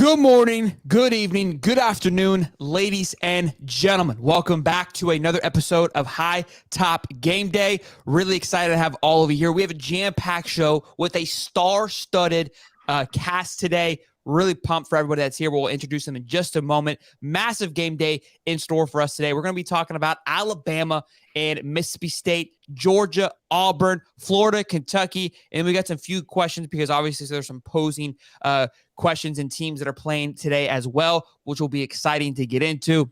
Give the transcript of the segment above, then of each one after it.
Good morning, good evening, good afternoon, ladies and gentlemen. Welcome back to another episode of High Top Game Day. Really excited to have all of you here. We have a jam-packed show with a star-studded cast today. Really pumped for everybody that's here. We'll introduce them in just a moment. Massive game day in store for us today. We're going to be talking about Alabama and Mississippi State, Georgia, Auburn, Florida, Kentucky. And we got some few questions because obviously there's some posing questions and teams that are playing today as well, which will be exciting to get into.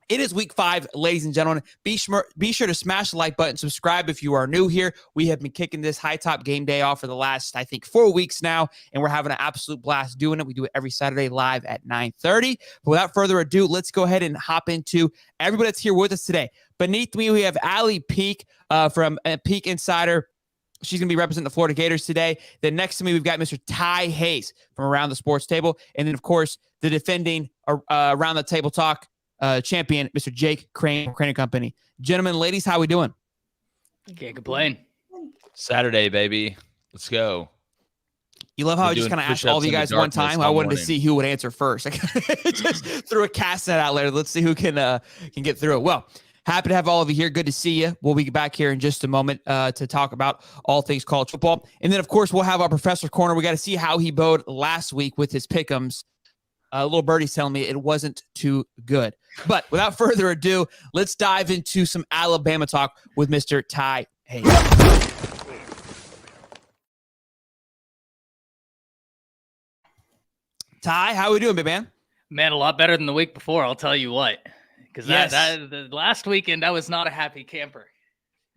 It is week 5, ladies and gentlemen. Be sure to smash the like button, subscribe if you are new here. We have been kicking this High Top Game Day off for the last, 4 weeks now, and we're having an absolute blast doing it. We do it every Saturday live at 9:30. But without further ado, let's go ahead and hop into everybody that's here with us today. Beneath me, we have Allie Peak from Peak Insider. She's going to be representing the Florida Gators today. Then next to me, we've got Mr. Ty Hayes from Around the Sports Table. And then, of course, the defending Around the Table Talk champion, Mr. Jake Crane, Crane & Company. Gentlemen, ladies, how we doing? Can't complain. Saturday, baby. Let's go. You love how I just kind of asked all of you guys one time. I wanted to see who would answer first. I just threw a cast net out there. Let's see who can get through it. Well, happy to have all of you here. Good to see you. We'll be back here in just a moment to talk about all things college football. And then, of course, we'll have our Professor Corner. We got to see how he bowed last week with his pick'ems. Little birdie's telling me it wasn't too good. But without further ado, let's dive into some Alabama talk with Mr. Ty Hayes. Ty, how are we doing, big man? Man, a lot better than the week before, I'll tell you what. Because the last weekend, I was not a happy camper.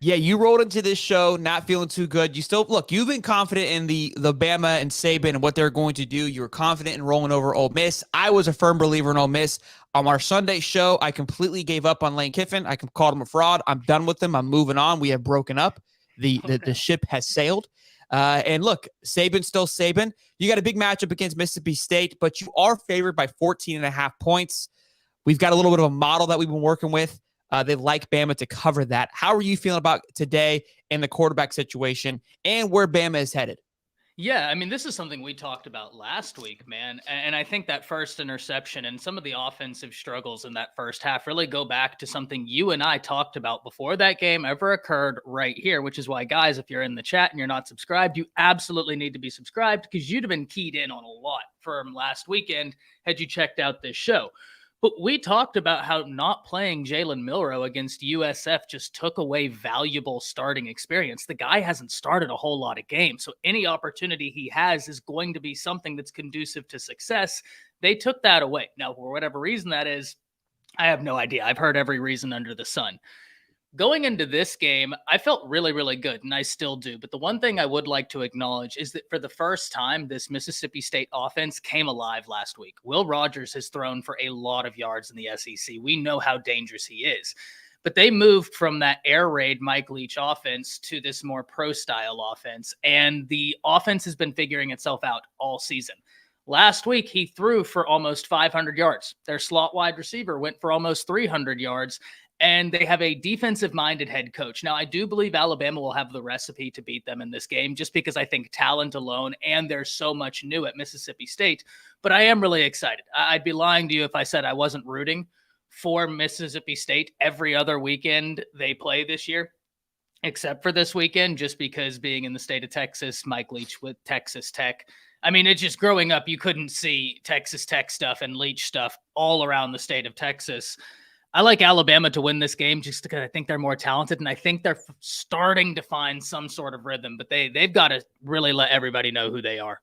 Yeah, you rolled into this show not feeling too good. You still, look, you've been confident in the Bama and Saban and what they're going to do. You were confident in rolling over Ole Miss. I was a firm believer in Ole Miss. On our Sunday show, I completely gave up on Lane Kiffin. I called him a fraud. I'm done with him. I'm moving on. We have broken up. The ship has sailed. And look, Saban's still Saban. You got a big matchup against Mississippi State, but you are favored by 14.5 points. We've got a little bit of a model that we've been working with. They like Bama to cover that. How are you feeling about today in the quarterback situation and where Bama is headed? Yeah, I mean, this is something we talked about last week, man. And I think that first interception and some of the offensive struggles in that first half really go back to something you and I talked about before that game ever occurred right here, which is why, guys, if you're in the chat and you're not subscribed, you absolutely need to be subscribed because you'd have been keyed in on a lot from last weekend had you checked out this show. But we talked about how not playing Jalen Milroe against USF just took away valuable starting experience. The guy hasn't started a whole lot of games, so any opportunity he has is going to be something that's conducive to success. They took that away. Now, for whatever reason that is, I have no idea. I've heard every reason under the sun. Going into this game, I felt really, really good, and I still do. But the one thing I would like to acknowledge is that for the first time, this Mississippi State offense came alive last week. Will Rogers has thrown for a lot of yards in the SEC. We know how dangerous he is. But they moved from that air raid Mike Leach offense to this more pro-style offense, and the offense has been figuring itself out all season. Last week, he threw for almost 500 yards. Their slot wide receiver went for almost 300 yards. And they have a defensive-minded head coach. Now, I do believe Alabama will have the recipe to beat them in this game just because I think talent alone and there's so much new at Mississippi State. But I am really excited. I'd be lying to you if I said I wasn't rooting for Mississippi State every other weekend they play this year, except for this weekend, just because being in the state of Texas, Mike Leach with Texas Tech. I mean, it's just growing up, you couldn't see Texas Tech stuff and Leach stuff all around the state of Texas. I like Alabama to win this game just because I think they're more talented, and I think they're starting to find some sort of rhythm, but they've got to really let everybody know who they are.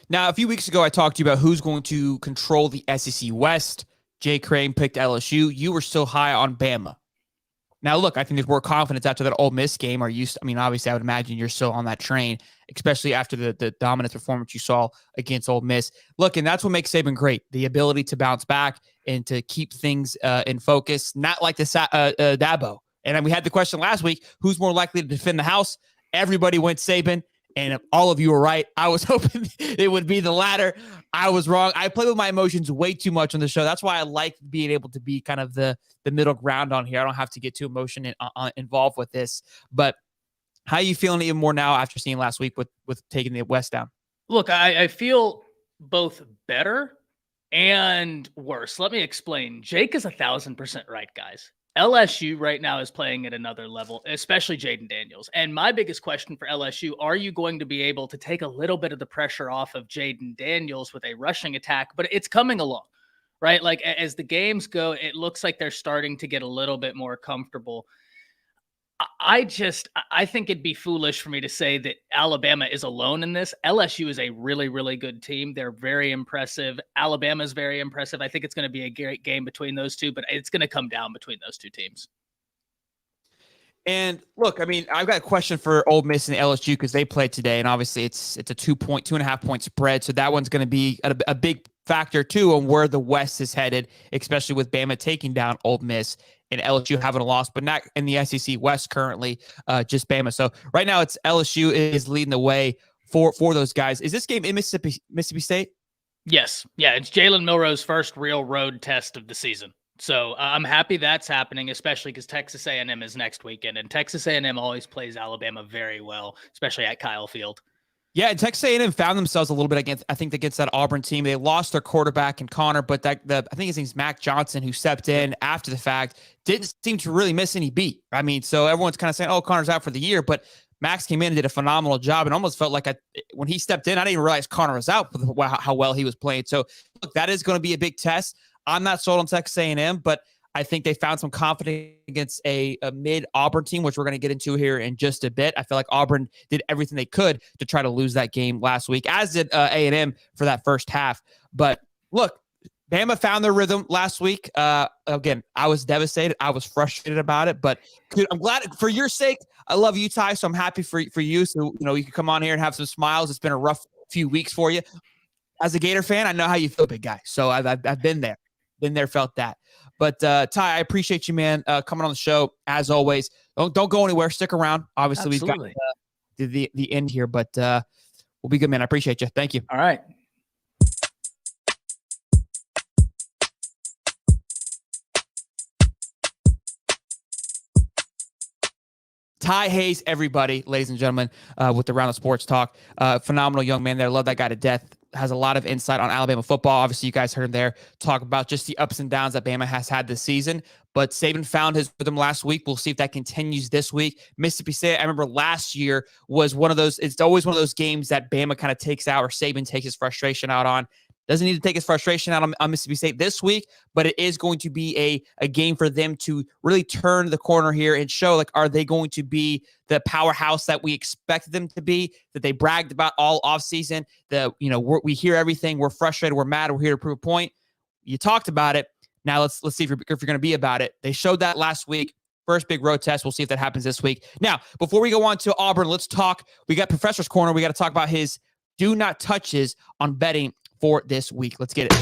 Now, a few weeks ago, I talked to you about who's going to control the SEC West. Jay Crane picked LSU. You were still high on Bama. Now, look, I think there's more confidence after that Ole Miss game. Obviously, I would imagine you're still on that train, especially after the dominant performance you saw against Ole Miss. Look, and that's what makes Saban great, the ability to bounce back and to keep things in focus, not like the Dabo. And we had the question last week, who's more likely to defend the house? Everybody went Saban. And all of you were right. I was hoping it would be the latter. I was wrong. I play with my emotions way too much on the show. That's why I like being able to be kind of the middle ground on here. I don't have to get too involved with this. But how are you feeling even more now after seeing last week with taking the West down? Look, I feel both better and worse. Let me explain. Jake is 1,000% right, guys. LSU right now is playing at another level, especially Jaden Daniels. And my biggest question for LSU, are you going to be able to take a little bit of the pressure off of Jaden Daniels with a rushing attack? But it's coming along, right? Like as the games go, it looks like they're starting to get a little bit more comfortable. I think it'd be foolish for me to say that Alabama is alone in this. LSU is a really, really good team. They're very impressive. Alabama is very impressive. I think it's going to be a great game between those two, but it's going to come down between those two teams. And look, I mean, I've got a question for Ole Miss and LSU because they played today, and obviously it's a 2.5 point spread, so that one's going to be a big factor too on where the West is headed, especially with Bama taking down Ole Miss and LSU having a loss, but not in the SEC West currently, just Bama. So right now it's LSU is leading the way for those guys. Is this game in Mississippi State? Yes. Yeah, it's Jalen Milroe's first real road test of the season. So I'm happy that's happening, especially because Texas A&M is next weekend, and Texas A&M always plays Alabama very well, especially at Kyle Field. Yeah, and Texas A&M found themselves a little bit against that Auburn team. They lost their quarterback in Connor, but I think his name's Mac Johnson, who stepped in after the fact, didn't seem to really miss any beat. I mean, so everyone's kind of saying, "Oh, Connor's out for the year," but Max came in and did a phenomenal job, and almost felt like when he stepped in, I didn't even realize Connor was out for how well he was playing. So look, that is going to be a big test. I'm not sold on Texas A&M, but I think they found some confidence against a mid Auburn team, which we're going to get into here in just a bit. I feel like Auburn did everything they could to try to lose that game last week, as did A&M for that first half. But look, Bama found their rhythm last week. Again, I was devastated. I was frustrated about it, but I'm glad for your sake. I love you, Ty, so I'm happy for you. So, you can come on here and have some smiles. It's been a rough few weeks for you. As a Gator fan, I know how you feel, big guy. So I've been there. Felt that. But Ty, I appreciate you, man, coming on the show as always. Don't go anywhere. Stick around. Obviously, Absolutely. We've got the end here, but we'll be good, man. I appreciate you. Thank you. All right. Ty Hayes, everybody, ladies and gentlemen, with the Round of Sports Talk. Phenomenal young man there. Love that guy to death. Has a lot of insight on Alabama football. Obviously, you guys heard him there talk about just the ups and downs that Bama has had this season. But Saban found his rhythm last week. We'll see if that continues this week. Mississippi State, I remember last year was one of those. It's always one of those games that Bama kind of takes out, or Saban takes his frustration out on. Doesn't need to take his frustration out on Mississippi State this week, but it is going to be a game for them to really turn the corner here and show, like, are they going to be the powerhouse that we expected them to be, that they bragged about all offseason? We hear everything. We're frustrated. We're mad. We're here to prove a point. You talked about it. Now let's see if you're going to be about it. They showed that last week. First big road test. We'll see if that happens this week. Now, before we go on to Auburn, let's talk. We got Professor's Corner. We got to talk about his do not touches on betting for this week. Let's get it.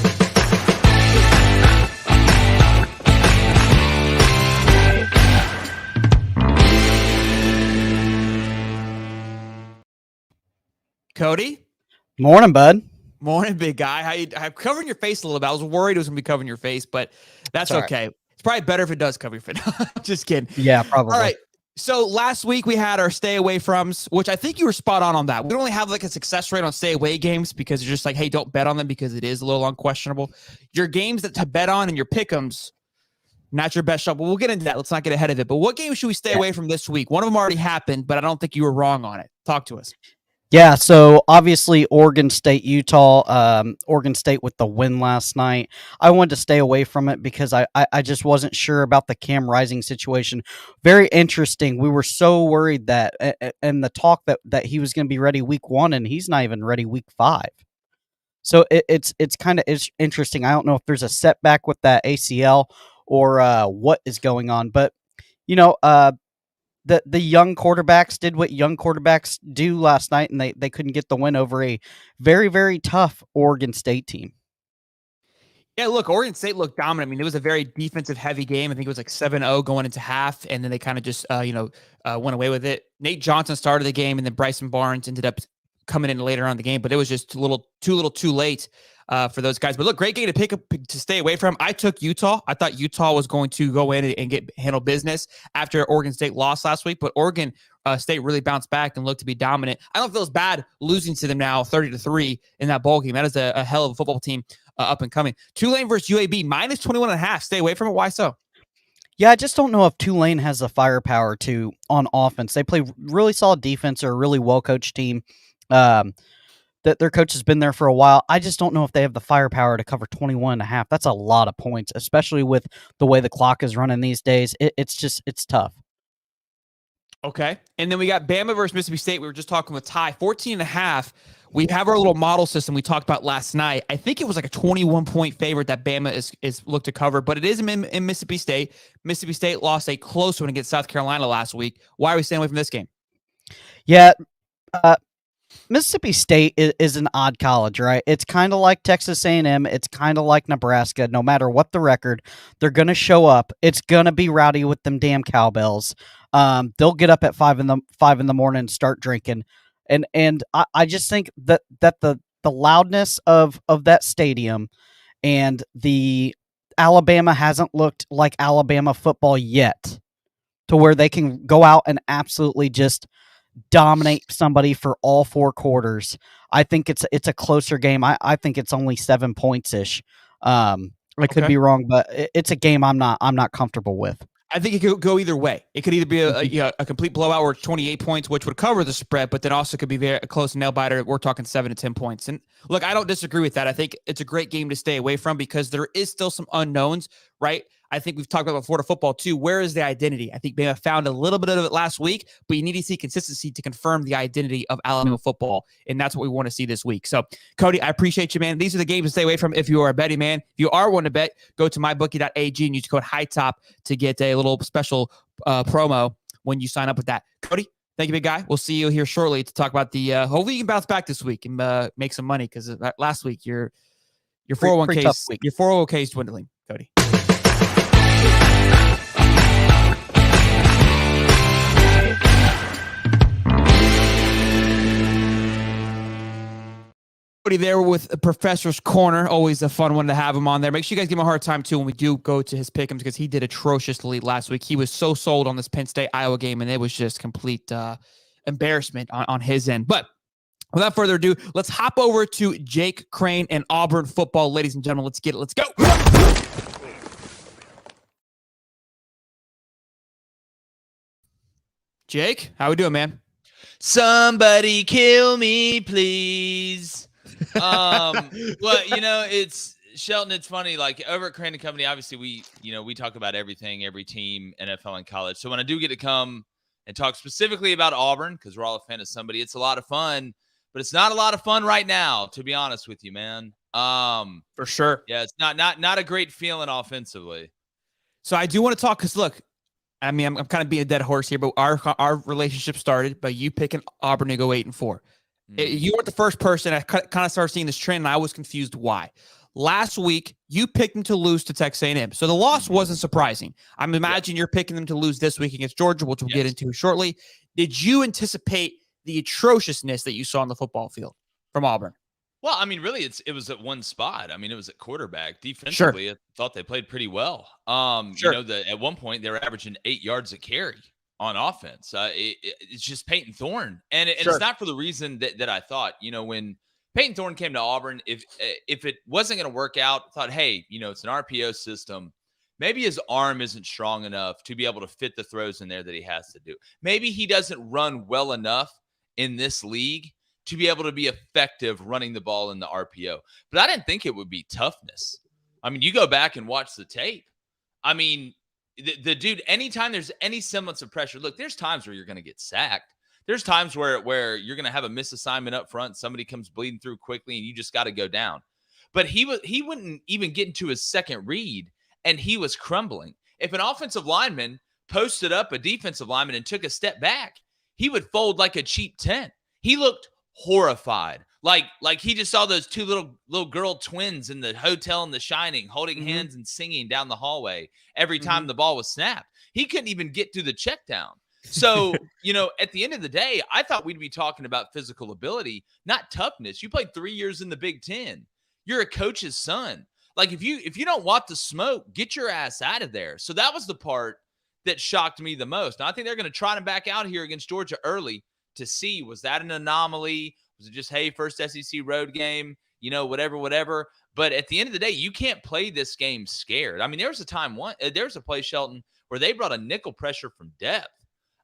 Cody? Morning, bud. Morning, big guy. I'm covering your face a little bit. I was worried it was going to be covering your face, but that's okay. Right. It's probably better if it does cover your face. Just kidding. Yeah, probably. All right. So last week we had our stay away froms, which I think you were spot on that. We don't only have like a success rate on stay away games because you're just like, hey, don't bet on them because it is a little unquestionable. Your games that to bet on and your pick'ems, not your best shot. But we'll get into that. Let's not get ahead of it. But what game should we stay away from this week? One of them already happened, but I don't think you were wrong on it. Talk to us. Yeah, so obviously Oregon State, Utah, Oregon State with the win last night. I wanted to stay away from it because I just wasn't sure about the Cam Rising situation. Very interesting. We were so worried that, and the talk that he was going to be ready week 1, and he's not even ready week 5. So it's kind of interesting. I don't know if there's a setback with that ACL or what is going on, but the young quarterbacks did what young quarterbacks do last night, and they couldn't get the win over a very, very tough Oregon State team. Yeah, look, Oregon State looked dominant. I mean, it was a very defensive-heavy game. I think it was like 7-0 going into half, and then they kind of just, went away with it. Nate Johnson started the game, and then Bryson Barnes ended up coming in later on in the game, but it was just too little too late for those guys. But look, great game to pick up to stay away from. I took Utah. I thought Utah was going to go in and handle business after Oregon State lost last week, but Oregon State really bounced back and looked to be dominant. I don't feel as bad losing to them now 30-3 in that bowl game. That is a hell of a football team up and coming. Tulane versus UAB, minus 21.5. Stay away from it. Why so? Yeah, I just don't know if Tulane has the firepower to on offense. They play really solid defense. They're a really well-coached team. That their coach has been there for a while. I just don't know if they have the firepower to cover 21.5. That's a lot of points, especially with the way the clock is running these days. It's tough. Okay. And then we got Bama versus Mississippi State. We were just talking with Ty, 14.5. We have our little model system we talked about last night. I think it was like a 21-point favorite that Bama is looked to cover, but it is in Mississippi State. Mississippi State lost a close one against South Carolina last week. Why are we staying away from this game? Yeah, Mississippi State is an odd college, right? It's kind of like Texas A&M. It's kind of like Nebraska. No matter what the record, they're going to show up. It's going to be rowdy with them damn cowbells. They'll get up at 5 in the morning and start drinking. And I just think that the loudness of that stadium and the Alabama hasn't looked like Alabama football yet, to where they can go out and absolutely just dominate somebody for all 4 quarters. I think it's a closer game. I think it's only 7 points ish. I could be wrong, but it's a game I'm not comfortable with. I think it could go either way. It could either be a complete blowout where it's 28 points, which would cover the spread, but then also could be very close nail biter. We're talking 7 to 10 points. And look, I don't disagree with that. I think it's a great game to stay away from because there is still some unknowns, right? I think we've talked about Florida football too. Where is the identity? I think Bama found a little bit of it last week, but you need to see consistency to confirm the identity of Alabama football, and that's what we want to see this week. So, Cody, I appreciate you, man. These are the games to stay away from if you are a betting man. If you are one to bet, go to mybookie.ag and use code HIGHTOP to get a little special promo when you sign up with that. Cody, thank you, big guy. We'll see you here shortly to talk about the hopefully you can bounce back this week and make some money because last week your 401k is dwindling, Cody. There with Professor's Corner. Always a fun one to have him on there. Make sure you guys give him a hard time too when we do go to his pick'ems because he did atrociously last week. He was so sold on this Penn State Iowa game, and it was just complete embarrassment on his end. But without further ado, let's hop over to Jake Crane and Auburn football, ladies and gentlemen. Let's get it. Let's go. Jake, how we doing, man? Somebody kill me, please. Well, it's Shelton. It's funny. Like over at Crane & Company, obviously we talk about everything, every team, NFL and college. So when I do get to come and talk specifically about Auburn, because we're all a fan of somebody, it's a lot of fun. But it's not a lot of fun right now, to be honest with you, man. For sure. Yeah, it's not a great feeling offensively. So I do want to talk because look, I mean, I'm kind of being a dead horse here, but our relationship started by you picking Auburn to go 8-4. You weren't the first person. I kind of started seeing this trend, and I was confused why. Last week, you picked them to lose to Texas A&M, so the loss wasn't surprising. I'm imagining you're picking them to lose this week against Georgia, which we'll get into shortly. Did you anticipate the atrociousness that you saw on the football field from Auburn? Well, I mean, really, it was at one spot. I mean, it was at quarterback. Defensively, I thought they played pretty well. At one point they were averaging 8 yards a carry on offense. It's just Peyton Thorne, and it's not for the reason that I thought. When Peyton Thorne came to Auburn, if it wasn't going to work out, I thought, hey, it's an RPO system. Maybe his arm isn't strong enough to be able to fit the throws in there that he has to do. Maybe he doesn't run well enough in this league to be able to be effective running the ball in the RPO. But I didn't think it would be toughness. I mean, you go back and watch the tape. I mean, the dude, anytime there's any semblance of pressure, look, there's times where you're going to get sacked. There's times where you're going to have a misassignment up front. Somebody comes bleeding through quickly and you just got to go down. But he wouldn't even get into his second read and he was crumbling. If an offensive lineman posted up a defensive lineman and took a step back, he would fold like a cheap tent. He looked horrified. Like he just saw those two little girl twins in the hotel in The Shining holding hands and singing down the hallway every time the ball was snapped. He couldn't even get through the check down. So, at the end of the day, I thought we'd be talking about physical ability, not toughness. You played 3 years in the Big Ten. You're a coach's son. Like if you don't want the smoke, get your ass out of there. So that was the part that shocked me the most. Now I think they're going to try him back out here against Georgia early to see, was that an anomaly? Was it just, hey, first SEC road game, whatever. But at the end of the day, you can't play this game scared. I mean, there was a play, Shelton, where they brought a nickel pressure from depth.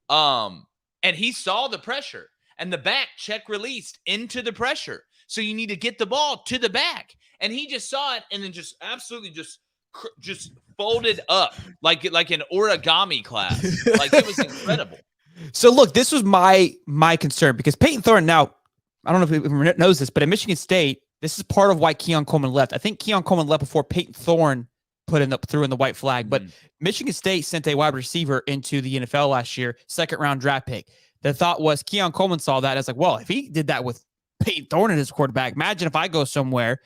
And he saw the pressure and the back check released into the pressure. So you need to get the ball to the back. And he just saw it and then just absolutely just folded up like an origami class. Like it was incredible. So look, this was my concern because Peyton Thorne, now, I don't know if everyone knows this, but at Michigan State, this is part of why Keon Coleman left. I think Keon Coleman left before Peyton Thorne threw in the white flag. But Michigan State sent a wide receiver into the NFL last year, second-round draft pick. The thought was Keon Coleman saw that. It's like, well, if he did that with Peyton Thorne as his quarterback, imagine if I go somewhere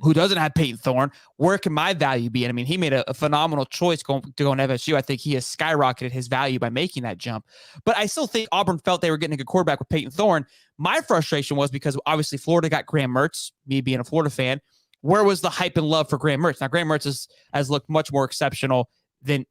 who doesn't have Peyton Thorne, where can my value be? And I mean, he made a phenomenal choice to go on FSU. I think he has skyrocketed his value by making that jump. But I still think Auburn felt they were getting a good quarterback with Peyton Thorne. My frustration was because obviously Florida got Graham Mertz, me being a Florida fan. Where was the hype and love for Graham Mertz? Now, Graham Mertz has looked much more exceptional than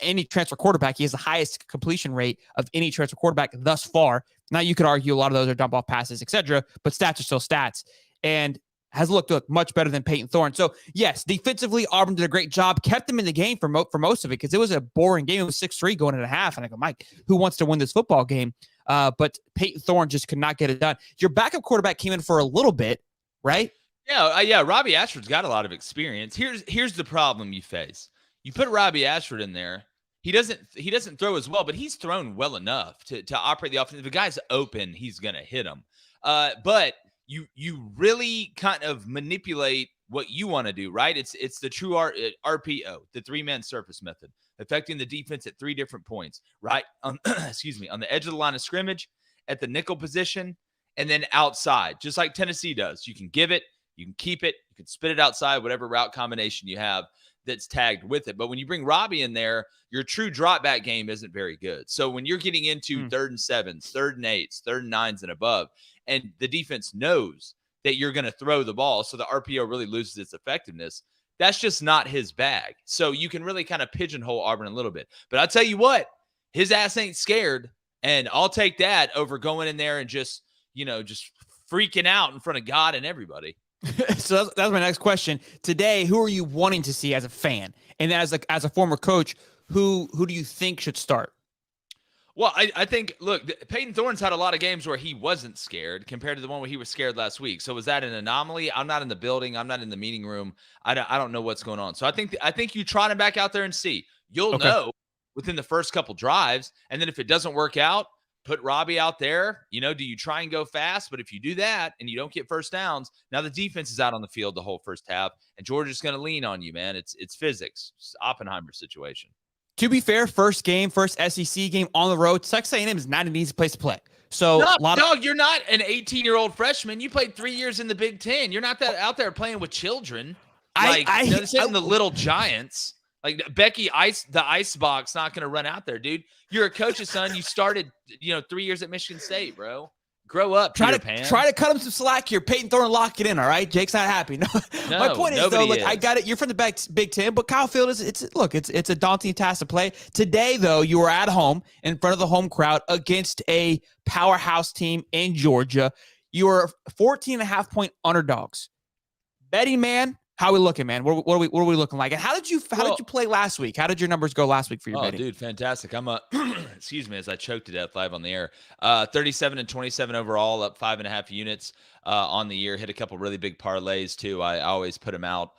any transfer quarterback. He has the highest completion rate of any transfer quarterback thus far. Now, you could argue a lot of those are dump off passes, etc., but stats are still stats. And has looked much better than Peyton Thorne. So, yes, defensively, Auburn did a great job, kept them in the game for most of it because it was a boring game. It was 6-3 going into half. And I go, Mike, who wants to win this football game? But Peyton Thorne just could not get it done. Your backup quarterback came in for a little bit, right? Yeah. Robbie Ashford's got a lot of experience. Here's the problem you face. You put Robbie Ashford in there. He doesn't throw as well, but he's thrown well enough to operate the offense. If the guy's open, he's going to hit him. But you really kind of manipulate what you want to do, right? It's the true RPO, the three-man surface method, affecting the defense at 3 different points, right? On the edge of the line of scrimmage, at the nickel position, and then outside, just like Tennessee does. You can give it, you can keep it, you can spit it outside, whatever route combination you have that's tagged with it. But when you bring Robbie in there, your true drop back game isn't very good. So when you're getting into 3rd and 7s, 3rd and 8s, 3rd and 9s and above, and the defense knows that you're going to throw the ball, so the RPO really loses its effectiveness, that's just not his bag. So you can really kind of pigeonhole Auburn a little bit. But I'll tell you what, his ass ain't scared, and I'll take that over going in there and just freaking out in front of God and everybody. So that was my next question. Today, who are you wanting to see as a fan? And as a former coach, who do you think should start? Well, I think, look, Peyton Thorne's had a lot of games where he wasn't scared compared to the one where he was scared last week. So was that an anomaly? I'm not in the building. I'm not in the meeting room. I don't know what's going on. So I think you trot him back out there and see. You'll know within the first couple drives. And then if it doesn't work out, put Robbie out there. Do you try and go fast? But if you do that and you don't get first downs, now the defense is out on the field the whole first half, and Georgia's going to lean on you, man. It's physics. It's Oppenheimer situation. To be fair, first SEC game on the road. Texas A&M is not an easy place to play. So, you're not an 18-year-old freshman. You played 3 years in the Big Ten. You're not that out there playing with children. This isn't the little giants. Like Becky, the ice box, not going to run out there, dude. You're a coach's son. You started, 3 years at Michigan State, bro. Grow up, Peter Pan. Try to cut him some slack here. Peyton Thorne, lock it in, all right? Jake's not happy. No, my point is, though, look, I got it. You're from the Big Ten, but Kyle Field it's a daunting task to play. Today, though, you were at home in front of the home crowd against a powerhouse team in Georgia. You were 14.5-point underdogs. Betting man, how are we looking, man? What are we looking like? And how did you play last week? How did your numbers go last week for your betting? Dude, fantastic. I'm excuse me as I choked to death live on the air. 37 and 27 overall, up 5.5 units on the year. Hit a couple really big parlays too. I always put them out.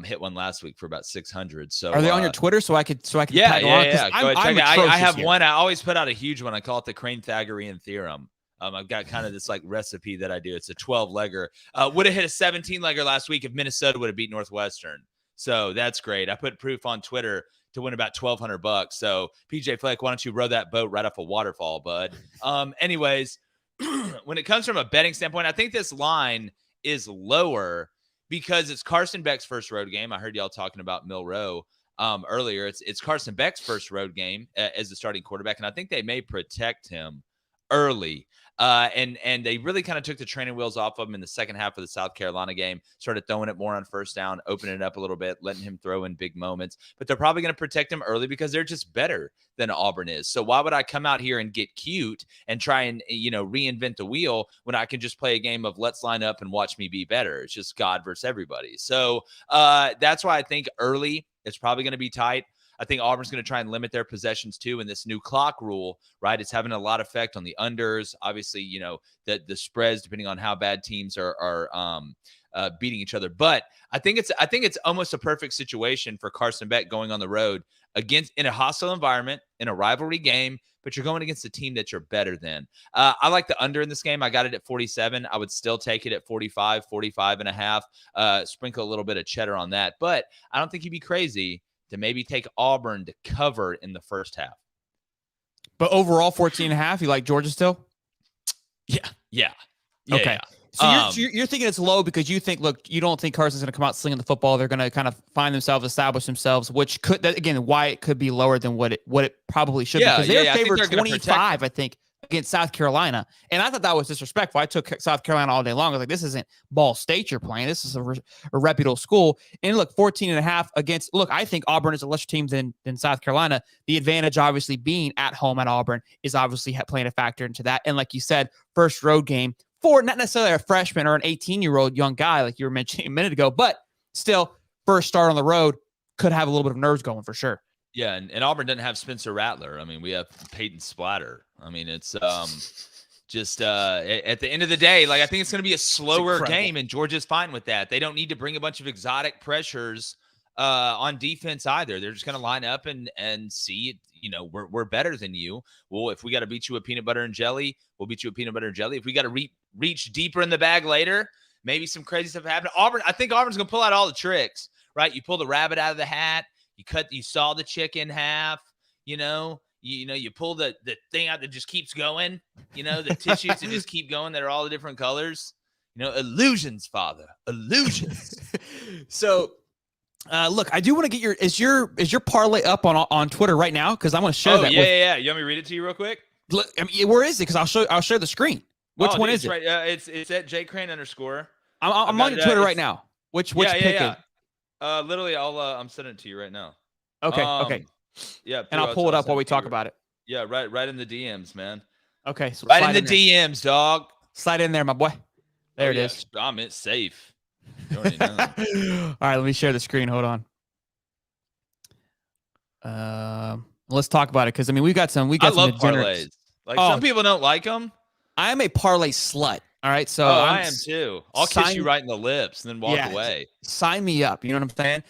Hit one last week for about 600. So are they on your Twitter so I could yeah. Go ahead, check it. I have here. one. I always put out a huge one. I call it the Crane-Pythagorean theorem. I've got kind of this recipe that I do. It's a 12-legger. Would have hit a 17-legger last week if Minnesota would have beat Northwestern. So that's great. I put proof on Twitter to win about $1,200. So PJ Fleck, why don't you row that boat right off a waterfall, bud? Anyways, when it comes from a betting standpoint, I think this line is lower because it's Carson Beck's first road game. I heard y'all talking about Milroe earlier. It's Carson Beck's first road game as the starting quarterback, and I think they may protect him early. And they really kind of took the training wheels off of him in the second half of the South Carolina game, started throwing it more on first down, opening it up a little bit, letting him throw in big moments. But they're probably going to protect him early because they're just better than Auburn is. So why would I come out here and get cute and try and, reinvent the wheel when I can just play a game of let's line up and watch me be better? It's just God versus everybody. So that's why I think early it's probably going to be tight. I think Auburn's going to try and limit their possessions too. And this new clock rule, right, it's having a lot of effect on the unders. Obviously, the spreads, depending on how bad teams are beating each other. But I think it's almost a perfect situation for Carson Beck going on the road in a hostile environment, in a rivalry game, but you're going against a team that you're better than. I like the under in this game. I got it at 47. I would still take it at 45 and a half, sprinkle a little bit of cheddar on that. But I don't think you'd be crazy to maybe take Auburn to cover in the first half. But overall, 14 and a half, you like Georgia still? Yeah. Okay. Yeah. So you're thinking it's low because you don't think Carson's going to come out slinging the football. They're going to kind of establish themselves, which could, again, why it could be lower than what it probably should be. Because they're favored 25, I think, against South Carolina. And I thought that was disrespectful. I took South Carolina all day long. I was like, this isn't Ball State you're playing. This is a reputable school. And look, 14 and a half against, I think Auburn is a lesser team than South Carolina. The advantage obviously being at home at Auburn is obviously playing a factor into that. And like you said, first road game for not necessarily a freshman or an 18-year-old young guy like you were mentioning a minute ago, but still first start on the road could have a little bit of nerves going for sure. Yeah, and Auburn doesn't have Spencer Rattler. I mean, we have Peyton Splatter. I mean, it's just at the end of the day, I think it's going to be a slower game, and Georgia's fine with that. They don't need to bring a bunch of exotic pressures on defense either. They're just going to line up and see, we're better than you. Well, if we got to beat you with peanut butter and jelly, we'll beat you with peanut butter and jelly. If we got to reach deeper in the bag later, maybe some crazy stuff happen. I think Auburn's going to pull out all the tricks, right? You pull the rabbit out of the hat. You saw the chick in half, you pull the thing out that just keeps going, the tissues that just keep going that are all the different colors, illusions, father, illusions. So, look, I do want to get is your parlay up on Twitter right now? Cause I want to share that. Yeah. You want me to read it to you real quick? Look, I mean, where is it? Cause I'll share the screen. Which one is it? Right. It's at @jcrane_. I'm on your Twitter right now. Which pick? Literally, I'm sending it to you right now. Okay. Yeah, and I'll pull it up while we talk about it. Yeah, right in the DMs, man. Okay, so right in the DMs, dog. Slide in there, my boy. There it is. It's safe. You already know. All right, let me share the screen. Hold on. Let's talk about it because we got some. I love parlays. Some people don't like them. I am a parlay slut. All right, so I am too. I'll kiss you right in the lips and then walk away. Sign me up. You know what I'm saying?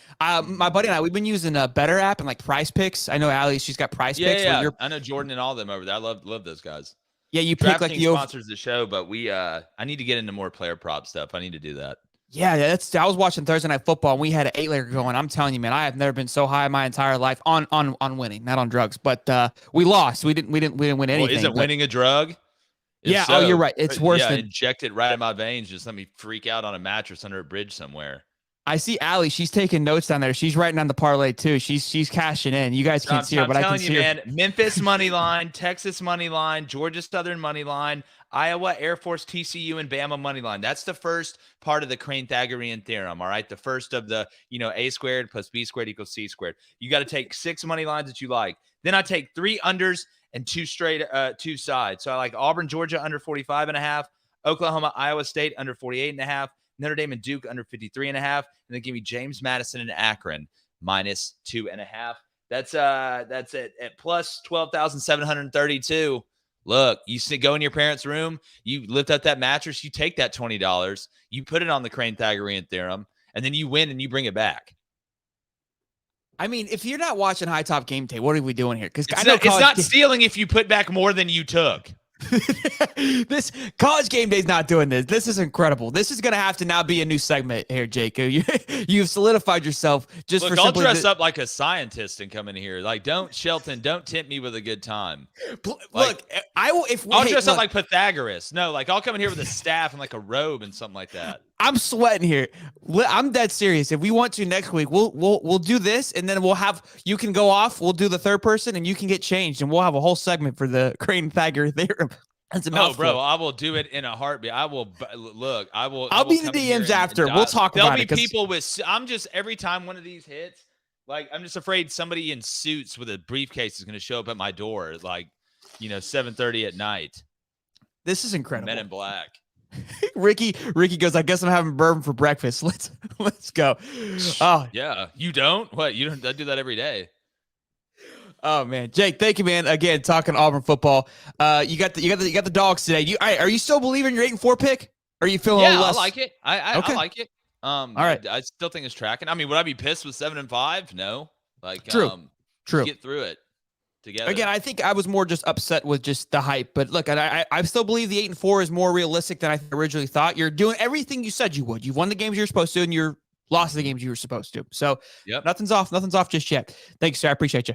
My buddy and I, we've been using a Better app and Price Picks. I know Allie, she's got Price Picks. Yeah. I know Jordan and all of them over there. I love those guys. Yeah, you pick the sponsors the show, but I need to get into more player prop stuff. I need to do that. Yeah, I was watching Thursday Night Football and we had an 8-legger going. I'm telling you, man, I have never been so high in my entire life on winning, not on drugs. But we lost. We didn't win anything. Isn't winning a drug? So, you're right. It's worse than inject it right in my veins. Just let me freak out on a mattress under a bridge somewhere. I see Allie. She's taking notes down there. She's writing on the parlay too. She's cashing in. You guys can't see her, but I can see her. Man, Memphis money line, Texas money line, Georgia Southern money line, Iowa, Air Force, TCU, and Bama money line. That's the first part of the Crane-Pythagorean theorem. All right, the first of the A squared plus B squared equals C squared. You got to take 6 money lines that you like. Then I take 3 unders and 2 straight 2 sides. So I like Auburn, Georgia under 45.5, Oklahoma, Iowa State under 48.5, Notre Dame and Duke under 53.5, and then give me James Madison and Akron minus 2.5. That's at plus 12,732. Look, you go in your parents' room, you lift up that mattress, you take that $20, you put it on the Crane-Pythagorean theorem, and then you win and you bring it back. If you're not watching High Top Game Day, what are we doing here? Because it's not stealing if you put back more than you took. This College Game Day's not doing this. This is incredible. This is going to have to now be a new segment here, Jake. You've solidified yourself just for I'll dress up like a scientist and come in here. Don't tempt me with a good time. Look, I will. I'll dress up like Pythagoras. No, I'll come in here with a staff and a robe and something like that. I'm sweating here. I'm dead serious. If we want to next week, we'll do this, and then you can go off. We'll do the third person, and you can get changed, and we'll have a whole segment for the Crane-Pythagorean theorem. That's a Oh, mouthful. bro, I will do it in a heartbeat. I will look. I'll be in the DMs after. We'll talk There'll about it. There'll be people with. I'm just every time one of these hits, like I'm just afraid somebody in suits with a briefcase is going to show up at my door, at, like 7:30 at night. This is incredible. Men in Black. Ricky goes, I guess I'm having bourbon for breakfast. Let's go. Oh yeah, you don't? What, you don't? I do that every day. Oh man, Jake, thank you, man. Again, talking Auburn football. You got the dogs today. Are you still believing your 8-4 pick? Or are you feeling a little less? I like it. I like it. All right. I still think it's tracking. I mean, would I be pissed with 7-5? No. Like, true. Get through it together. Again, I think I was more just upset with just the hype. But look, I still believe the 8-4 is more realistic than I originally thought. You're doing everything you said you would. You've won the games you're supposed to, and you're lost the games you were supposed to. So nothing's off. Nothing's off just yet. Thanks, sir. I appreciate you.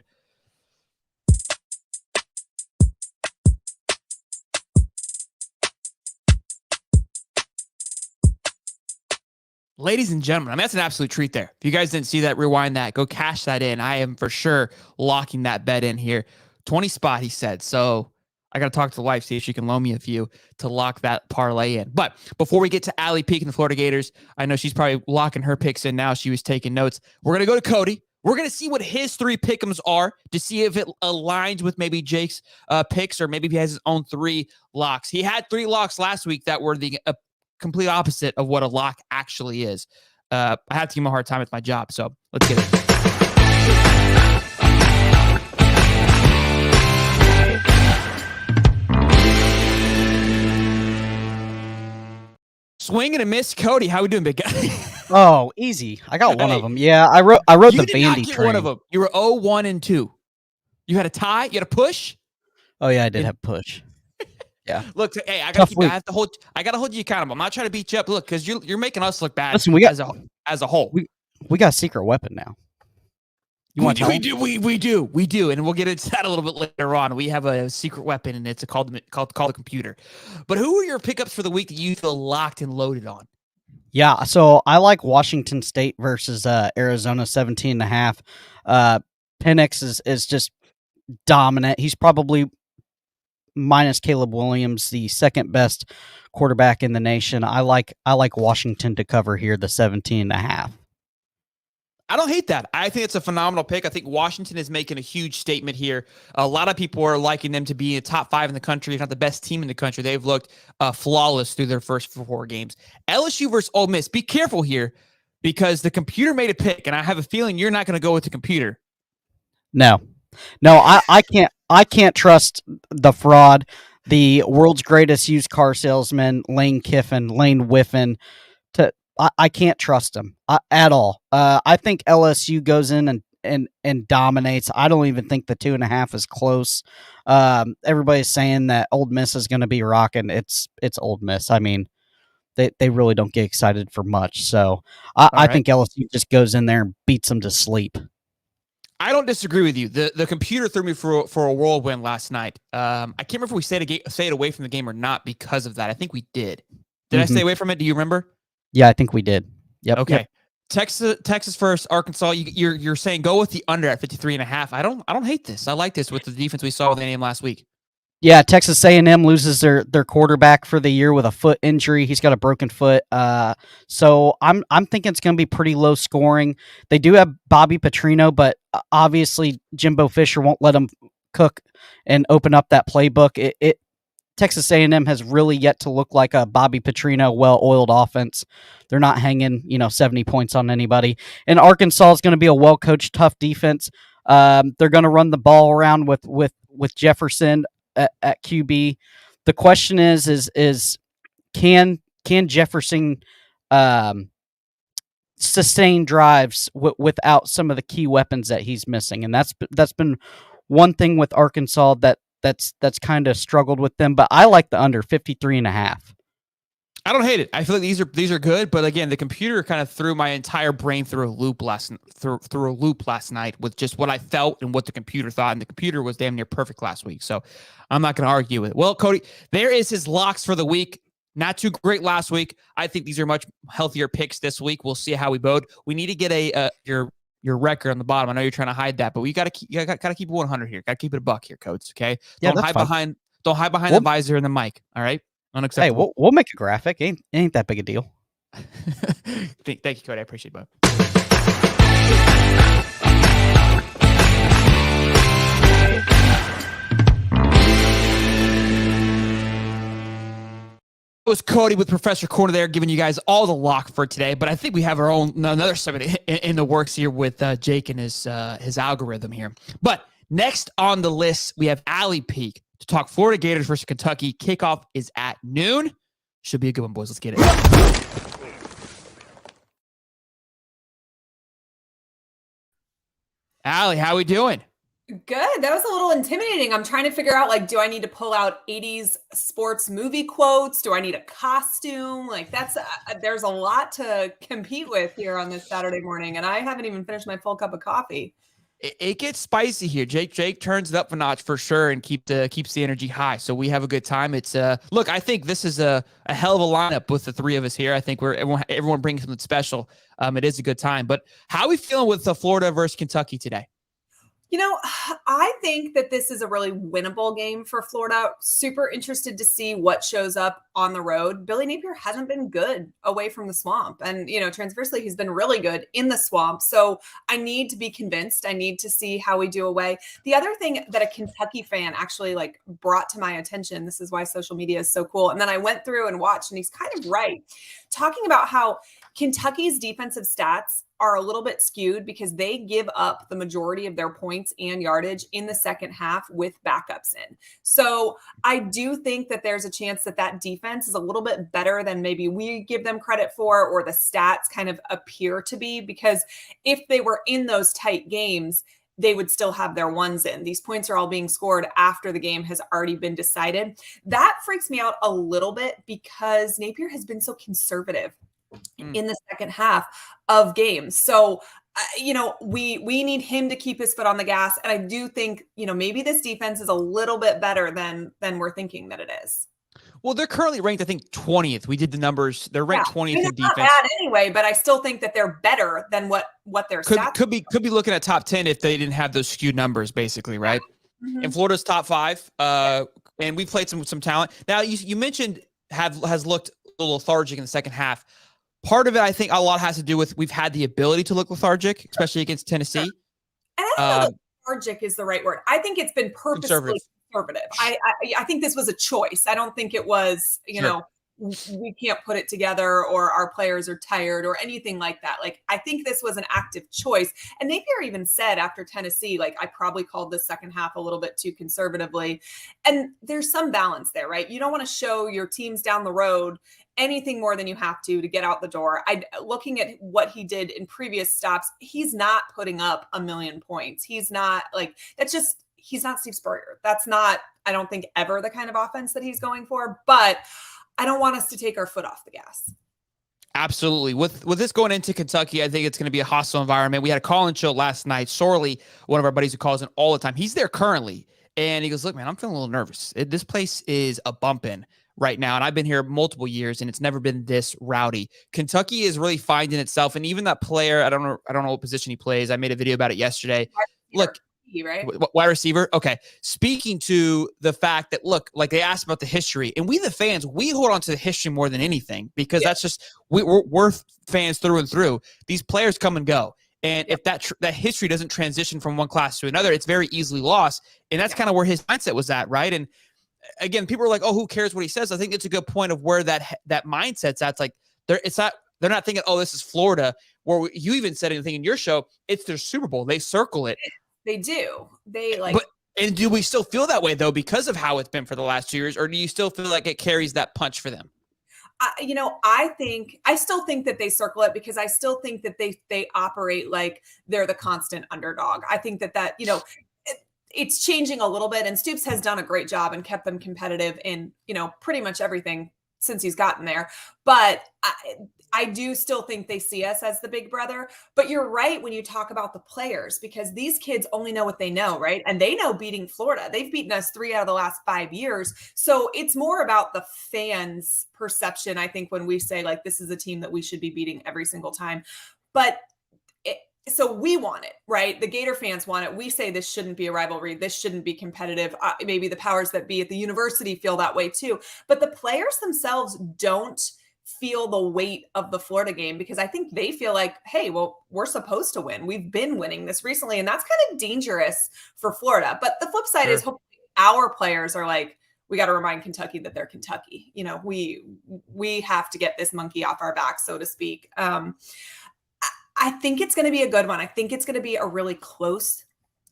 Ladies and gentlemen, I mean, that's an absolute treat there. If you guys didn't see that, rewind that. Go cash that in. I am for sure locking that bet in here. 20 spot, he said. So I got to talk to the wife, see if she can loan me a few to lock that parlay in. But before we get to Allie Peak and the Florida Gators, I know she's probably locking her picks in now. She was taking notes. We're going to go to Cody. We're going to see what his 3 pick'ems are to see if it aligns with maybe Jake's picks, or maybe if he has his own 3 locks. He had 3 locks last week that were the complete opposite of what a lock actually is. I have to give him a hard time with my job, so let's get it. Swing and a miss, Cody. How we doing, big guy? Oh, easy. I got one of them. Yeah, I wrote the Vandy train. One of them. You were 0-1-2. You had a tie. You had a push. Oh yeah, I did have push. Yeah. Look, hey, I gotta hold you accountable. I'm not trying to beat you up. Look, because you're making us look bad. Listen, as a whole. We got a secret weapon now. We do, and we'll get into that a little bit later on. We have a secret weapon, and it's called the computer. But who are your pickups for the week that you feel locked and loaded on? Yeah, so I like Washington State versus Arizona 17.5. Penix is just dominant. He's probably, minus Caleb Williams, the second best quarterback in the nation. I like Washington to cover here, the 17.5. I don't hate that. I think it's a phenomenal pick. I think Washington is making a huge statement here. A lot of people are liking them to be a top 5 in the country, if not the best team in the country. They've looked flawless through their first 4 games. LSU versus Ole Miss. Be careful here, because the computer made a pick, and I have a feeling you're not going to go with the computer. No, I can't trust the fraud, the world's greatest used car salesman, Lane Whiffen. I can't trust him at all. I think LSU goes in and dominates. I don't even think the 2.5 is close. Everybody's saying that Ole Miss is going to be rocking. It's Ole Miss. I mean, they really don't get excited for much. So I think LSU just goes in there and beats them to sleep. I don't disagree with you. The computer threw me for a whirlwind last night. I can't remember if we stayed away from the game or not because of that. I think we did. Did I stay away from it? Do you remember? Yeah, I think we did. Yep. Okay. Yep. Texas first, Arkansas. You're saying go with the under at 53.5. I don't hate this. I like this with the defense we saw with A&M last week. Yeah, Texas A&M loses their quarterback for the year with a foot injury. He's got a broken foot. So I'm thinking it's going to be pretty low scoring. They do have Bobby Petrino, but obviously Jimbo Fisher won't let him cook and open up that playbook. Texas A&M has really yet to look like a Bobby Petrino well-oiled offense. They're not hanging 70 points on anybody. And Arkansas is going to be a well-coached, tough defense. They're going to run the ball around with Jefferson at QB. The question is can Jefferson sustain drives without some of the key weapons that he's missing? And that's been one thing with Arkansas that's kind of struggled with them. But I like the under 53.5. I don't hate it. I feel like these are good, but again, the computer kind of threw my entire brain through a loop last night with just what I felt and what the computer thought, and the computer was damn near perfect last week. So I'm not going to argue with it. Well, Cody, there is his locks for the week. Not too great last week. I think these are much healthier picks this week. We'll see how we vote. We need to get your record on the bottom. I know you're trying to hide that, but we got to keep it 100 here. Got to keep it a buck here, Coach. Okay, yeah, don't hide Don't hide behind the visor and the mic. All right. Unacceptable. Hey, we'll make a graphic. Ain't that big a deal. Thank you, Cody. I appreciate it, bud. It was Cody with Professor Corner there, giving you guys all the lock for today. But I think we have our own another segment in the works here with Jake and his algorithm here. But next on the list, we have Alley Peak to talk Florida Gators versus Kentucky. Kickoff is at noon. Should be a good one, boys. Let's get it. Allie, how we doing? Good. That was a little intimidating. I'm trying to figure out, like, do I need to pull out 80s sports movie quotes? Do I need a costume? Like, there's a lot to compete with here on this Saturday morning, and I haven't even finished my full cup of coffee. It gets spicy here. Jake turns it up a notch for sure and keeps the energy high. So we have a good time. It's look, I think this is a hell of a lineup with the three of us here. I think everyone brings something special. It is a good time. But how are we feeling with Florida versus Kentucky today? You know, I think that this is a really winnable game for Florida. Super interested to see what shows up on the road. Billy Napier hasn't been good away from the swamp. And, you know, transversely, he's been really good in the swamp. So I need to be convinced. I need to see how we do away. The other thing that a Kentucky fan actually like brought to my attention, this is why social media is so cool. And then I went through and watched, and he's kind of right, talking about how Kentucky's defensive stats are a little bit skewed because they give up the majority of their points and yardage in the second half with backups in. So I do think that there's a chance that that defense is a little bit better than maybe we give them credit for, or the stats kind of appear to be, because if they were in those tight games, they would still have their ones in. These points are all being scored after the game has already been decided. That freaks me out a little bit because Napier has been so conservative in the second half of games. So, you know, we need him to keep his foot on the gas. And I do think, you know, maybe this defense is a little bit better than we're thinking that it is. Well, they're currently ranked, I think, 20th. We did the numbers. They're ranked 20th in defense. Not bad anyway, but I still think that they're better than what their stats could be looking at top 10 if they didn't have those skewed numbers, basically, right? Mm-hmm. And Florida's top 5. And we played some talent. Now, you mentioned has looked a little lethargic in the second half. Part of it, I think, a lot has to do with we've had the ability to look lethargic, especially against Tennessee. And I don't know that lethargic is the right word. I think it's been purposely conservative. I think this was a choice. I don't think it was, you know, we can't put it together or our players are tired or anything like that. Like, I think this was an active choice. And Napier even said after Tennessee, like, I probably called the second half a little bit too conservatively. And there's some balance there, right? You don't want to show your teams down the road anything more than you have to get out the door. Looking at what he did in previous stops, he's not putting up 1 million points. He's not like, he's not Steve Spurrier. That's not, I don't think, ever the kind of offense that he's going for, but I don't want us to take our foot off the gas. Absolutely. With this going into Kentucky, I think it's going to be a hostile environment. We had a call-in show last night. Sorley, one of our buddies who calls in all the time, he's there currently. And he goes, look, man, I'm feeling a little nervous. This place is a bumpin' right now. And I've been here multiple years and it's never been this rowdy. Kentucky is really finding itself. And even that player, I don't know what position he plays. I made a video about it yesterday. Look, right? Wide receiver. Okay. Speaking to the fact that, look, like they asked about the history, and we, the fans, we hold on to the history more than anything because that's just, we're fans through and through. These players come and go. And if that history doesn't transition from one class to another, it's very easily lost. And that's kind of where his mindset was at, right? And again, people are like, oh, who cares what he says? I think it's a good point of where that mindset's at. It's like, they're not thinking, oh, this is Florida, where you even said anything in your show, it's their Super Bowl. They circle it. They do. They like. And do we still feel that way, though, because of how it's been for the last 2 years? Or do you still feel like it carries that punch for them? I still think that they circle it because I still think that they operate like they're the constant underdog. I think that it's changing a little bit, and Stoops has done a great job and kept them competitive in, pretty much everything since he's gotten there. But I do still think they see us as the big brother. But you're right when you talk about the players, because these kids only know what they know, right? And they know beating Florida. They've beaten us 3 out of the last 5 years. So it's more about the fans' perception, I think, when we say, like, this is a team that we should be beating every single time. But so we want it, right? The Gator fans want it. We say this shouldn't be a rivalry. This shouldn't be competitive. Maybe the powers that be at the university feel that way too. But the players themselves don't feel the weight of the Florida game, because I think they feel like, hey, well, we're supposed to win. We've been winning this recently. And that's kind of dangerous for Florida. But the flip side is hopefully our players are like, we got to remind Kentucky that they're Kentucky. You know, we have to get this monkey off our back, so to speak. I think it's going to be a good one. I think it's going to be a really close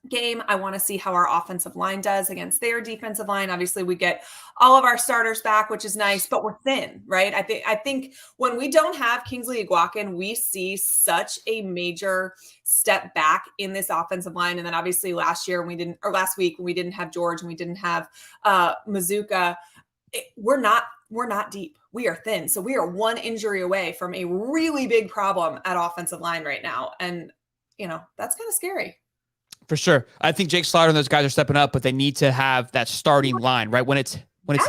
game. I want to see how our offensive line does against their defensive line. Obviously, we get all of our starters back, which is nice, but we're thin, right? I think when we don't have Kingsley Eguakin, we see such a major step back in this offensive line. And then obviously last week when we didn't have George and we didn't have Mazuka, we're not deep. We are thin. So we are one injury away from a really big problem at offensive line right now. And, you know, that's kind of scary. For sure. I think Jake Slaughter and those guys are stepping up, but they need to have that starting line, right? When it's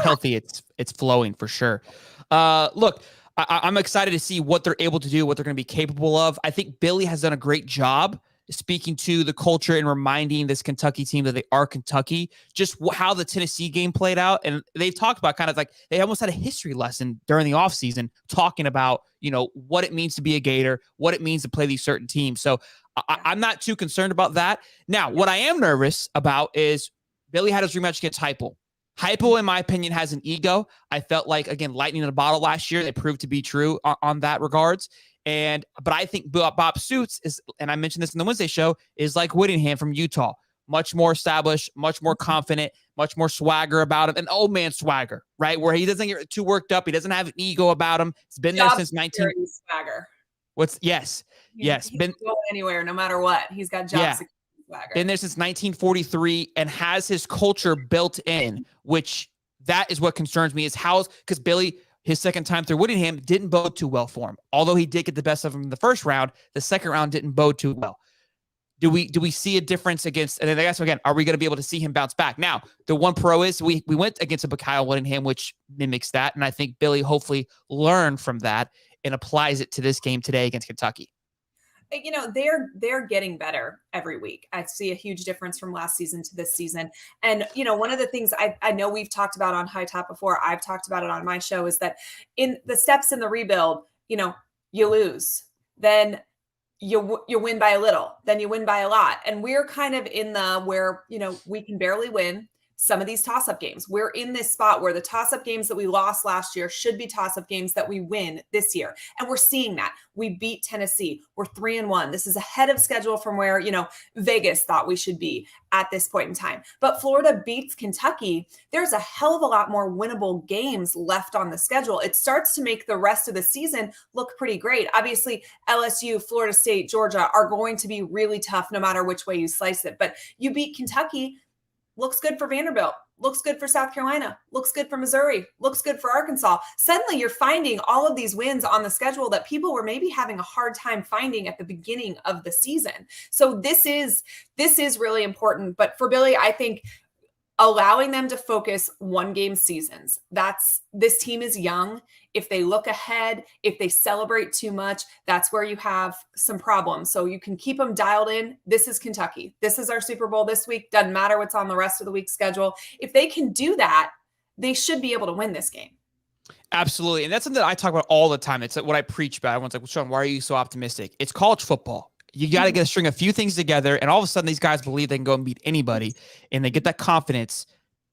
healthy, it's flowing for sure. Look, I'm excited to see what they're able to do, what they're going to be capable of. I think Billy has done a great job speaking to the culture and reminding this Kentucky team that they are Kentucky, just how the Tennessee game played out. And they've talked about kind of like they almost had a history lesson during the offseason talking about, you know, what it means to be a Gator, what it means to play these certain teams. So I'm not too concerned about that. Now, what I am nervous about is Billy had his rematch against Heupel. Heupel, in my opinion, has an ego. I felt like, again, lightning in a bottle last year. They proved to be true on that regards. But I think Bob Stoops is, and I mentioned this in the Wednesday show, is like Whittingham from Utah. Much more established, much more confident, much more swagger about him. An old man swagger, right? Where he doesn't get too worked up. He doesn't have an ego about him. He's been there since 19. Swagger. Yes. Been go anywhere, no matter what. He's got job security swagger. Been there since 1943 and has his culture built in, which that is what concerns me is because Billy, his second time through Whittingham, didn't bode too well for him. Although he did get the best of him in the first round, the second round didn't bode too well. Do we see a difference against, and then I guess again, are we going to be able to see him bounce back? Now, the one pro is we went against a Kyle Whittingham, which mimics that. And I think Billy hopefully learned from that and applies it to this game today against Kentucky. You know, they're getting better every week. I see a huge difference from last season to this season. And, you know, one of the things I know we've talked about on High Top before, I've talked about it on my show, is that in the steps in the rebuild, you know, you lose, then you win by a little, then you win by a lot. And we're kind of in the where, you know, we can barely win some of these toss-up games. We're in this spot where the toss-up games that we lost last year should be toss-up games that we win this year. And we're seeing that. We beat Tennessee. We're 3-1. This is ahead of schedule from where, you know, Vegas thought we should be at this point in time. But Florida beats Kentucky. There's a hell of a lot more winnable games left on the schedule. It starts to make the rest of the season look pretty great. Obviously, LSU, Florida State, Georgia are going to be really tough no matter which way you slice it. But you beat Kentucky, looks good for Vanderbilt, looks good for South Carolina, looks good for Missouri, looks good for Arkansas. Suddenly you're finding all of these wins on the schedule that people were maybe having a hard time finding at the beginning of the season. So this is really important. But for Billy, I think allowing them to focus one game seasons, this team is young. If they look ahead, if they celebrate too much, that's where you have some problems. So you can keep them dialed in. This is Kentucky. This is our Super Bowl this week. Doesn't matter what's on the rest of the week's schedule. If they can do that, they should be able to win this game. Absolutely. And that's something that I talk about all the time. It's what I preach about. Everyone's like, well, Sean, why are you so optimistic? It's college football. You got to get a string a few things together, and all of a sudden these guys believe they can go and beat anybody, and they get that confidence.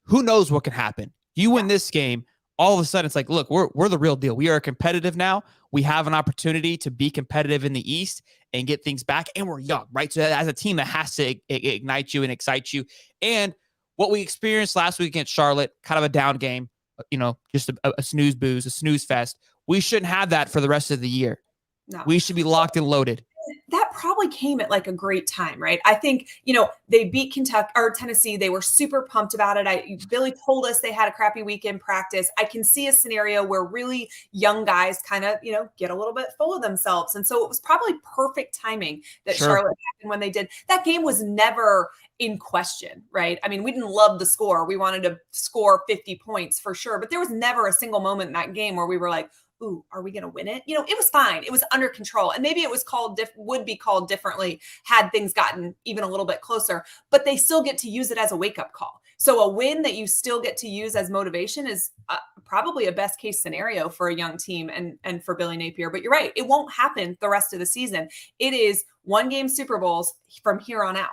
Who knows what can happen? You win this game, all of a sudden it's like, look, we're the real deal. We are competitive now. We have an opportunity to be competitive in the East and get things back, and we're young, right? So as a team that has to ignite you and excite you. And what we experienced last week against Charlotte, kind of a down game, you know, just a snooze booze, a snooze fest. We shouldn't have that for the rest of the year. No. We should be locked and loaded. That probably came at like a great time, right? I think, you know, they beat Kentucky or Tennessee. They were super pumped about it. Billy told us they had a crappy week in practice. I can see a scenario where really young guys kind of, you know, get a little bit full of themselves. And so it was probably perfect timing that Charlotte happened when they did. That game was never in question, right? I mean, we didn't love the score. We wanted to score 50 points for sure, but there was never a single moment in that game where we were like, ooh, are we going to win it? It was fine. It was under control. And maybe it was would be called differently had things gotten even a little bit closer, but they still get to use it as a wake-up call. So a win that you still get to use as motivation is probably a best case scenario for a young team and for Billy Napier. But you're right. It won't happen the rest of the season. It is 1-game Super Bowls from here on out.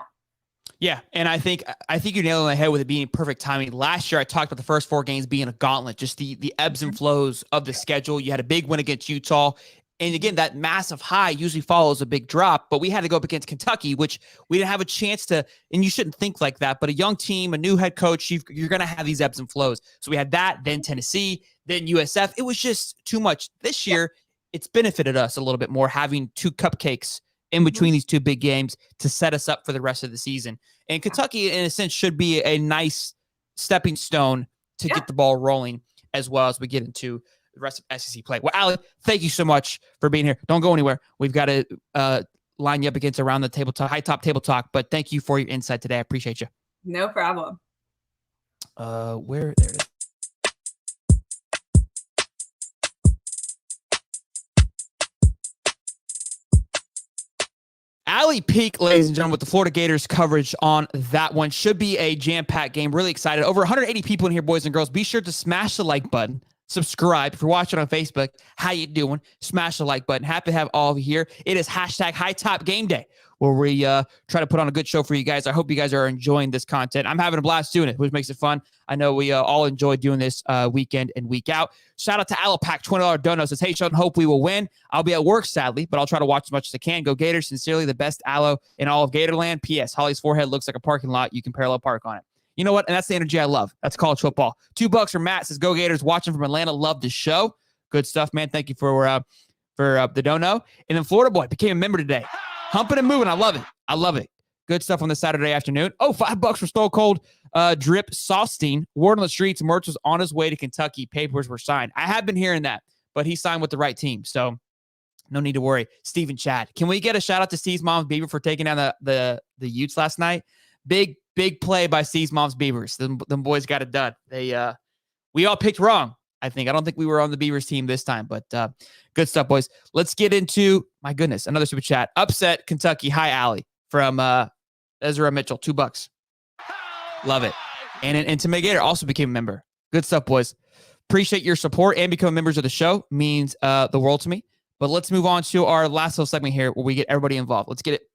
Yeah, and I think you nailed it on the head with it being perfect timing. Last year, I talked about the first 4 games being a gauntlet, just the ebbs and flows of the schedule. You had a big win against Utah. And again, that massive high usually follows a big drop, but we had to go up against Kentucky, which we didn't have a chance to, and you shouldn't think like that, but a young team, a new head coach, you're going to have these ebbs and flows. So we had that, then Tennessee, then USF. It was just too much. This year, it's benefited us a little bit more having 2 cupcakes in between these 2 big games to set us up for the rest of the season. And Kentucky, in a sense, should be a nice stepping stone to get the ball rolling as well as we get into the rest of SEC play. Well, Allie, thank you so much for being here. Don't go anywhere. We've got to line you up against Around the Table Talk, High Top Table Talk, but thank you for your insight today. I appreciate you. No problem. There it is. Allie Peak, ladies and gentlemen, with the Florida Gators coverage on that one. Should be a jam-packed game. Really excited. Over 180 people in here, boys and girls. Be sure to smash the like button. Subscribe. If you're watching on Facebook, how you doing? Smash the like button. Happy to have all of you here. It is hashtag High Top Game Day, where we try to put on a good show for you guys. I hope you guys are enjoying this content. I'm having a blast doing it, which makes it fun. I know we all enjoy doing this weekend and week out. Shout out to Alapac, $20 dono. Says, hey, Sheldon, hope we will win. I'll be at work, sadly, but I'll try to watch as much as I can. Go Gators. Sincerely, the best aloe in all of Gatorland. P.S. Holly's forehead looks like a parking lot. You can parallel park on it. You know what? And that's the energy I love. That's college football. $2 for Matt. Says, go Gators. Watching from Atlanta. Love the show. Good stuff, man. Thank you for the dono. And then Florida Boy became a member today. Humping and moving. I love it. I love it. Good stuff on the Saturday afternoon. Oh, $5 for Stone Cold Drip Saustein. Word on the streets. Mertz was on his way to Kentucky. Papers were signed. I have been hearing that, but he signed with the right team. So no need to worry. Steve and Chad. Can we get a shout out to Steve's mom's Beaver for taking down the Utes last night? Big play by Steve's mom's Beavers. Them boys got it done. We all picked wrong, I think. I don't think we were on the Beavers team this time, but good stuff, boys. Let's get into, my goodness, another super chat. Upset Kentucky. Hi, Allie, from Ezra Mitchell. $2. Love it. And Tim Gator also became a member. Good stuff, boys. Appreciate your support and becoming members of the show. Means the world to me. But let's move on to our last little segment here where we get everybody involved. Let's get it.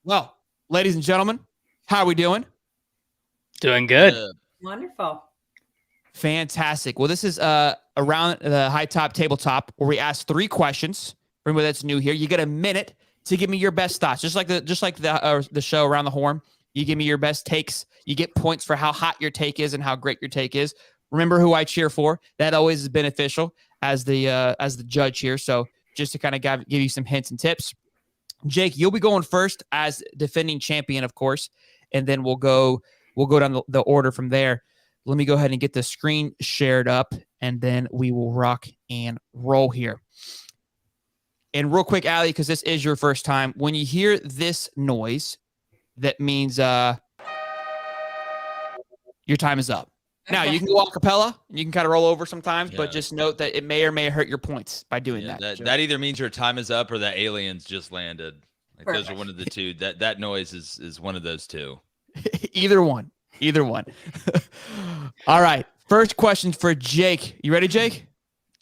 Well, ladies and gentlemen, how are we doing? Doing good. Wonderful. Fantastic. Well, this is around the High Top Tabletop where we ask 3 questions. For anybody that's new here, you get a minute to give me your best thoughts. Just like the show Around the Horn, you give me your best takes. You get points for how hot your take is and how great your take is. Remember who I cheer for. That always is beneficial as the judge here. So just to kind of give you some hints and tips. Jake, you'll be going first as defending champion, of course, and then we'll go down the order from there. Let me go ahead and get the screen shared up, and then we will rock and roll here. And real quick, Allie, because this is your first time, when you hear this noise, that means your time is up. Now, you can go a cappella, and you can kind of roll over sometimes, but just note that it may or may hurt your points by doing that. That either means your time is up or that aliens just landed. Like those are one of the two. That noise is one of those two. Either one. All right. First question for Jake. You ready, Jake?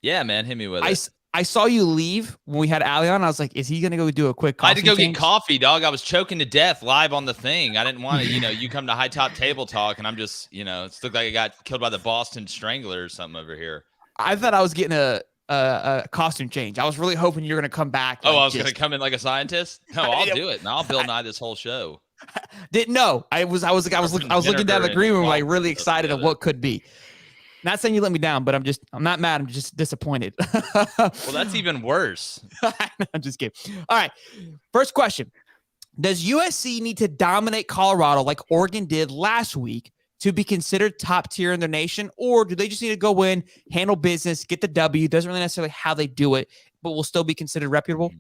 Yeah, man. Hit me with it. I saw you leave when we had Allie on. I was like, is he going to go do a quick coffee? I had to go get coffee, dog. I was choking to death live on the thing. I didn't want to, you come to High Top Table Talk, and I'm just, it looked like I got killed by the Boston Strangler or something over here. I thought I was getting a costume change. I was really hoping you were going to come back. I was going to come in like a scientist? No, I'll do it. And I'll Bill Nye this whole show. Didn't know. I was looking down the green room, like really excited of what could be. Not saying you let me down, but I'm not mad. I'm just disappointed. Well, that's even worse. I'm just kidding. All right. First question. Does USC need to dominate Colorado like Oregon did last week to be considered top tier in their nation? Or do they just need to go in, handle business, get the W? Doesn't really necessarily how they do it, but will still be considered reputable?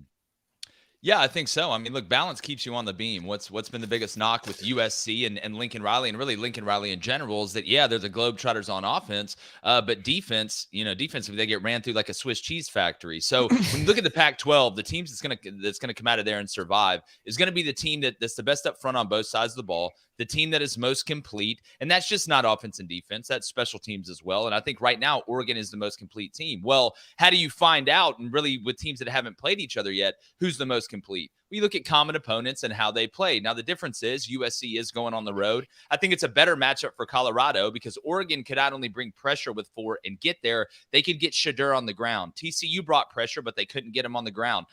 Yeah, I think so. I mean, look, balance keeps you on the beam. What's been the biggest knock with USC and Lincoln Riley, and really Lincoln Riley in general, is that, yeah, they're the Globetrotters on offense, but defensively, they get ran through like a Swiss cheese factory. So when you look at the Pac-12, the teams that's gonna come out of there and survive is gonna be the team that's the best up front on both sides of the ball, the team that is most complete, and that's just not offense and defense, that's special teams as well. And I think right now Oregon is the most complete team. Well, how do you find out, and really with teams that haven't played each other yet, who's the most complete? We look at common opponents and how they play. Now, the difference is USC is going on the road. I think it's a better matchup for Colorado because Oregon could not only bring pressure with 4 and get there, they could get Shadur on the ground. TCU brought pressure, but they couldn't get him on the ground.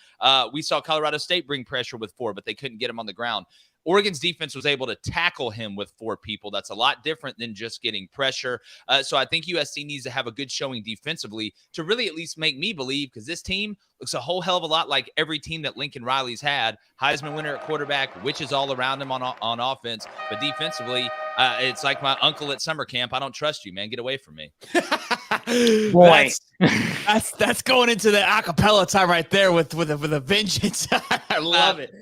We saw Colorado State bring pressure with 4, but they couldn't get him on the ground. Oregon's defense was able to tackle him with 4 people. That's a lot different than just getting pressure. So I think USC needs to have a good showing defensively to really at least make me believe, because this team looks a whole hell of a lot like every team that Lincoln Riley's had. Heisman winner at quarterback, witches all around him on offense. But defensively, it's like my uncle at summer camp. I don't trust you, man. Get away from me. Boy, that's going into the acapella time right there with a vengeance. I love it.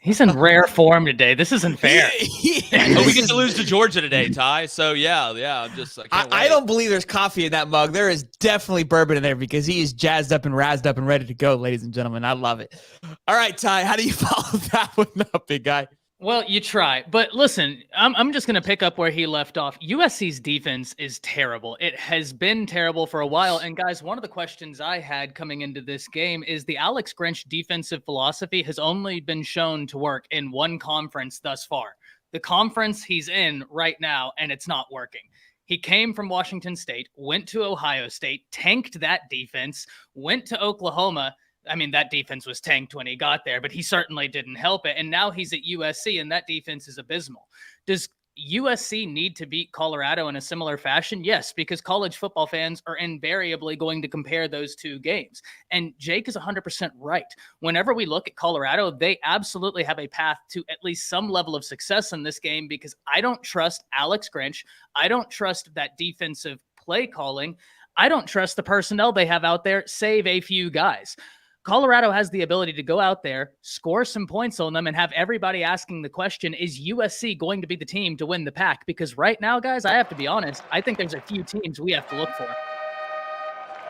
He's in rare form today. This isn't fair. Oh, we get to lose to Georgia today, Ty. So yeah. I'm just. I don't believe there's coffee in that mug. There is definitely bourbon in there because he is jazzed up and razzed up and ready to go, ladies and gentlemen. I love it. All right, Ty, how do you follow that one up, big guy? Well, you try. But listen, I'm just going to pick up where he left off. USC's defense is terrible. It has been terrible for a while. And guys, one of the questions I had coming into this game is the Alex Grinch defensive philosophy has only been shown to work in one conference thus far. The conference he's in right now, and it's not working. He came from Washington State, went to Ohio State, tanked that defense, went to Oklahoma. I mean, that defense was tanked when he got there, but he certainly didn't help it. And now he's at USC, and that defense is abysmal. Does USC need to beat Colorado in a similar fashion? Yes, because college football fans are invariably going to compare those two games. And Jake is 100% right. Whenever we look at Colorado, they absolutely have a path to at least some level of success in this game because I don't trust Alex Grinch. I don't trust that defensive play calling. I don't trust the personnel they have out there, save a few guys. Colorado has the ability to go out there, score some points on them, and have everybody asking the question, is USC going to be the team to win the Pac? Because right now, guys, I have to be honest, I think there's a few teams we have to look for.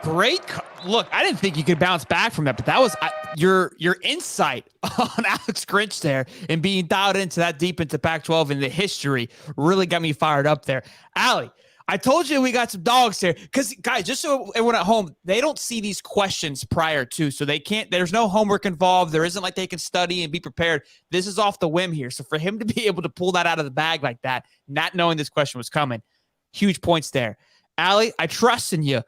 Great. Look, I didn't think you could bounce back from that, but that was your insight on Alex Grinch there and being dialed into that deep into Pac-12 and the history really got me fired up there. Allie, I told you we got some dogs here because, guys, just so everyone at home, they don't see these questions prior to, so they can't, there's no homework involved. There isn't like they can study and be prepared. This is off the whim here. So for him to be able to pull that out of the bag like that, not knowing this question was coming, huge points there. Allie, I trust in you.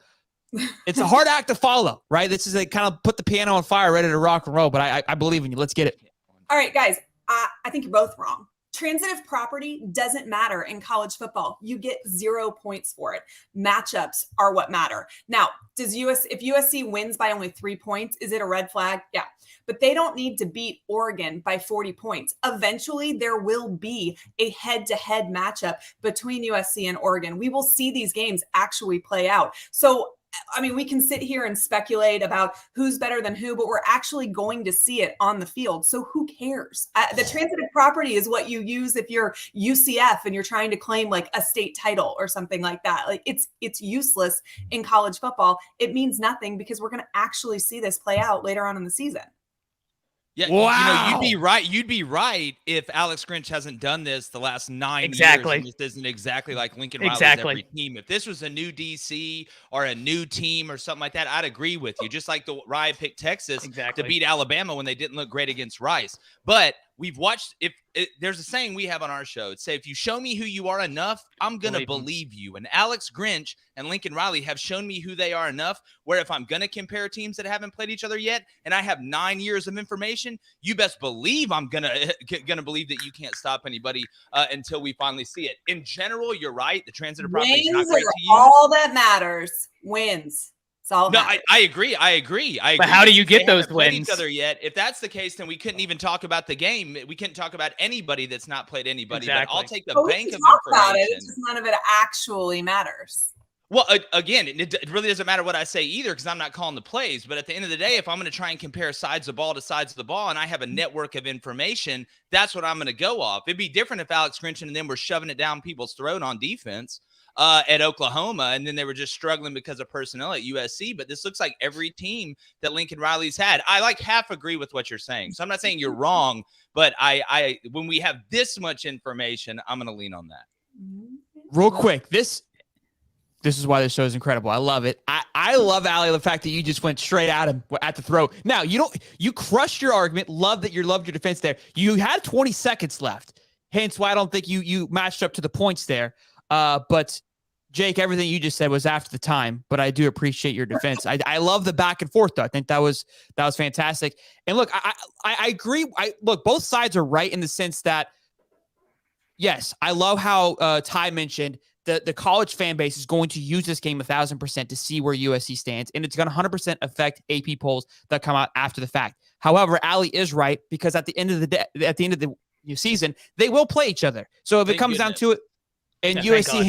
It's a hard act to follow, right? This is a kind of put the piano on fire, ready to rock and roll, but I believe in you. Let's get it. All right, guys, I think you're both wrong. Transitive property doesn't matter in college football. You get 0 points for it. Matchups are what matter. Now, if USC wins by only 3 points, is it a red flag? Yeah. But they don't need to beat Oregon by 40 points. Eventually, there will be a head-to-head matchup between USC and Oregon. We will see these games actually play out. So, I mean, we can sit here and speculate about who's better than who, but we're actually going to see it on the field. So who cares? The transitive property is what you use if you're UCF and you're trying to claim like a state title or something like that. Like it's useless in college football. It means nothing because we're going to actually see this play out later on in the season. Yeah, wow. You'd be right. You'd be right if Alex Grinch hasn't done this the last 9 years. And this isn't exactly like Lincoln Riley's every team. If this was a new DC or a new team or something like that, I'd agree with you. Just like the Rye picked Texas to beat Alabama when they didn't look great against Rice. But we've watched there's a saying we have on our show. It's say, if you show me who you are enough, I'm going to believe you. And Alex Grinch and Lincoln Riley have shown me who they are enough where if I'm going to compare teams that haven't played each other yet and I have 9 years of information, you best believe I'm going to believe that you can't stop anybody until we finally see it. In general, you're right. The transitive property is not great to use. All that matters. Wins. No, I agree. But how do you get those wins? Each other yet? If that's the case, then we couldn't even talk about the game. We couldn't talk about anybody that's not played anybody. Exactly. But I'll take the bank of information. It's just none of it actually matters. Well, again, it really doesn't matter what I say either because I'm not calling the plays. But at the end of the day, if I'm going to try and compare sides of the ball to sides of the ball and I have a network of information, that's what I'm going to go off. It'd be different if Alex Grinch and them were shoving it down people's throat on defense at Oklahoma, and then they were just struggling because of personnel at USC. But this looks like every team that Lincoln Riley's had. I like half agree with what you're saying. So I'm not saying you're wrong, but I when we have this much information, I'm going to lean on that. Real quick, this is why this show is incredible. I love it. I love, Allie, the fact that you just went straight at him at the throat. Now, you crushed your argument. Loved your defense there. You had 20 seconds left. Hence why I don't think you matched up to the points there. But Jake, everything you just said was after the time, but I do appreciate your defense. I love the back and forth though. I think that was fantastic. And look, I agree. Look, both sides are right in the sense that, yes, I love how Ty mentioned the college fan base is going to use this game 1,000% to see where USC stands, and it's going to 100% affect AP polls that come out after the fact. However, Allie is right because at the end of the day, at the end of the season, they will play each other. So if it comes down to it, and USC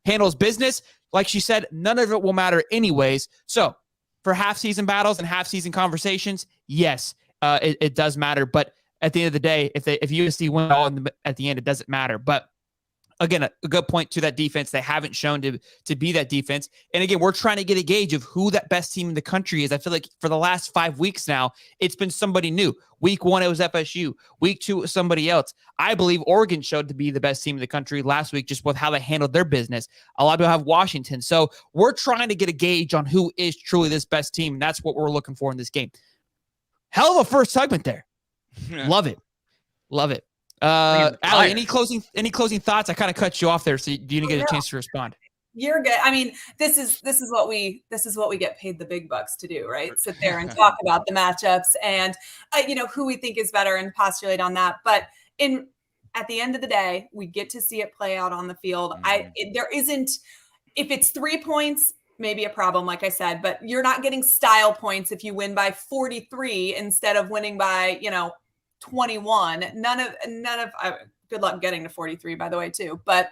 handles business, like she said, none of it will matter anyways. So for half-season battles and half-season conversations, yes, it does matter. But at the end of the day, if USC win all at the end, it doesn't matter. But again, a good point to that defense. They haven't shown to be that defense. And again, we're trying to get a gauge of who that best team in the country is. I feel like for the last 5 weeks now, it's been somebody new. Week 1, it was FSU. Week 2, it was somebody else. I believe Oregon showed to be the best team in the country last week just with how they handled their business. A lot of people have Washington. So we're trying to get a gauge on who is truly this best team. And that's what we're looking for in this game. Hell of a first segment there. Love it. Love it. Allie, any closing thoughts? I kind of cut you off there, so you didn't get a chance to respond. You're good. I mean, this is what we get paid the big bucks to do, right? Sit there and talk about the matchups and who we think is better and postulate on that. But at the end of the day, we get to see it play out on the field. There isn't, if it's 3 points, maybe a problem, like I said, but you're not getting style points if you win by 43 instead of winning by 21. None of good luck getting to 43, by the way, too. But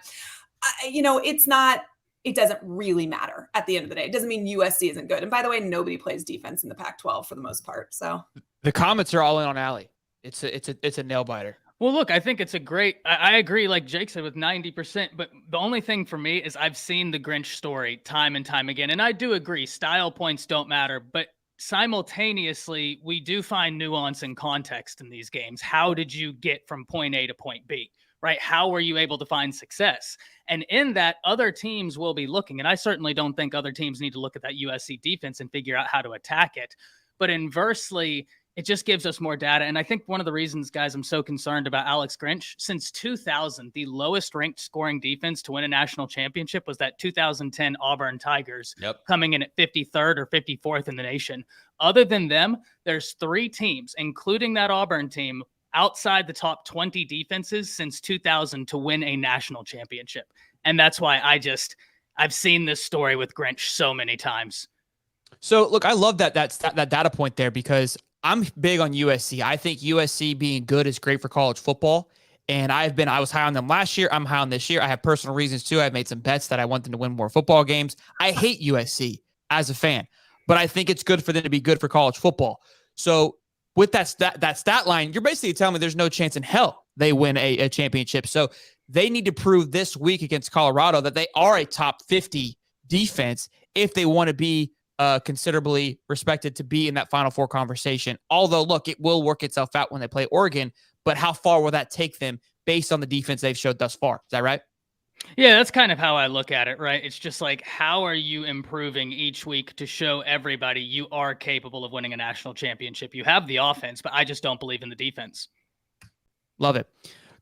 it doesn't really matter at the end of the day. It doesn't mean USC isn't good. And by the way, nobody plays defense in the Pac-12 for the most part. So the comments are all in on Allie. It's a nail biter. Well, look, I think it's I agree, like Jake said, with 90%. But the only thing for me is I've seen the Grinch story time and time again. And I do agree, style points don't matter. But simultaneously, we do find nuance and context in these games. How did you get from point A to point B, right? How were you able to find success? And in that, other teams will be looking. And I certainly don't think other teams need to look at that USC defense and figure out how to attack it. But inversely, it just gives us more data. And I think one of the reasons, guys, I'm so concerned about Alex Grinch, since 2000, the lowest ranked scoring defense to win a national championship was that 2010 Auburn Tigers, coming in at 53rd or 54th in the nation. Other than them, there's 3 teams, including that Auburn team, outside the top 20 defenses since 2000 to win a national championship. And that's why I've seen this story with Grinch so many times. So look, I love that data point there because I'm big on USC. I think USC being good is great for college football. And I was high on them last year. I'm high on this year. I have personal reasons too. I've made some bets that I want them to win more football games. I hate USC as a fan, but I think it's good for them to be good for college football. So with that stat line, you're basically telling me there's no chance in hell they win a championship. So they need to prove this week against Colorado that they are a top 50 defense if they want to be considerably respected to be in that Final Four conversation. Although, look, it will work itself out when they play Oregon, but how far will that take them based on the defense they've showed thus far? Is that right? Yeah, that's kind of how I look at it, right? It's just like, how are you improving each week to show everybody you are capable of winning a national championship? You have the offense, but I just don't believe in the defense. Love it.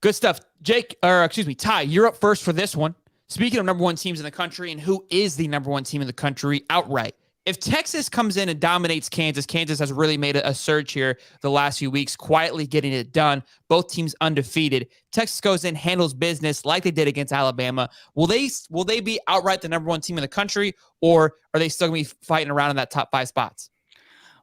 Good stuff. Ty, you're up first for this one. Speaking of number 1 teams in the country and who is the number 1 team in the country outright, if Texas comes in and dominates Kansas has really made a surge here the last few weeks, quietly getting it done. Both teams undefeated. Texas goes in, handles business like they did against Alabama. Will they be outright the number 1 team in the country, or are they still going to be fighting around in that top 5 spots?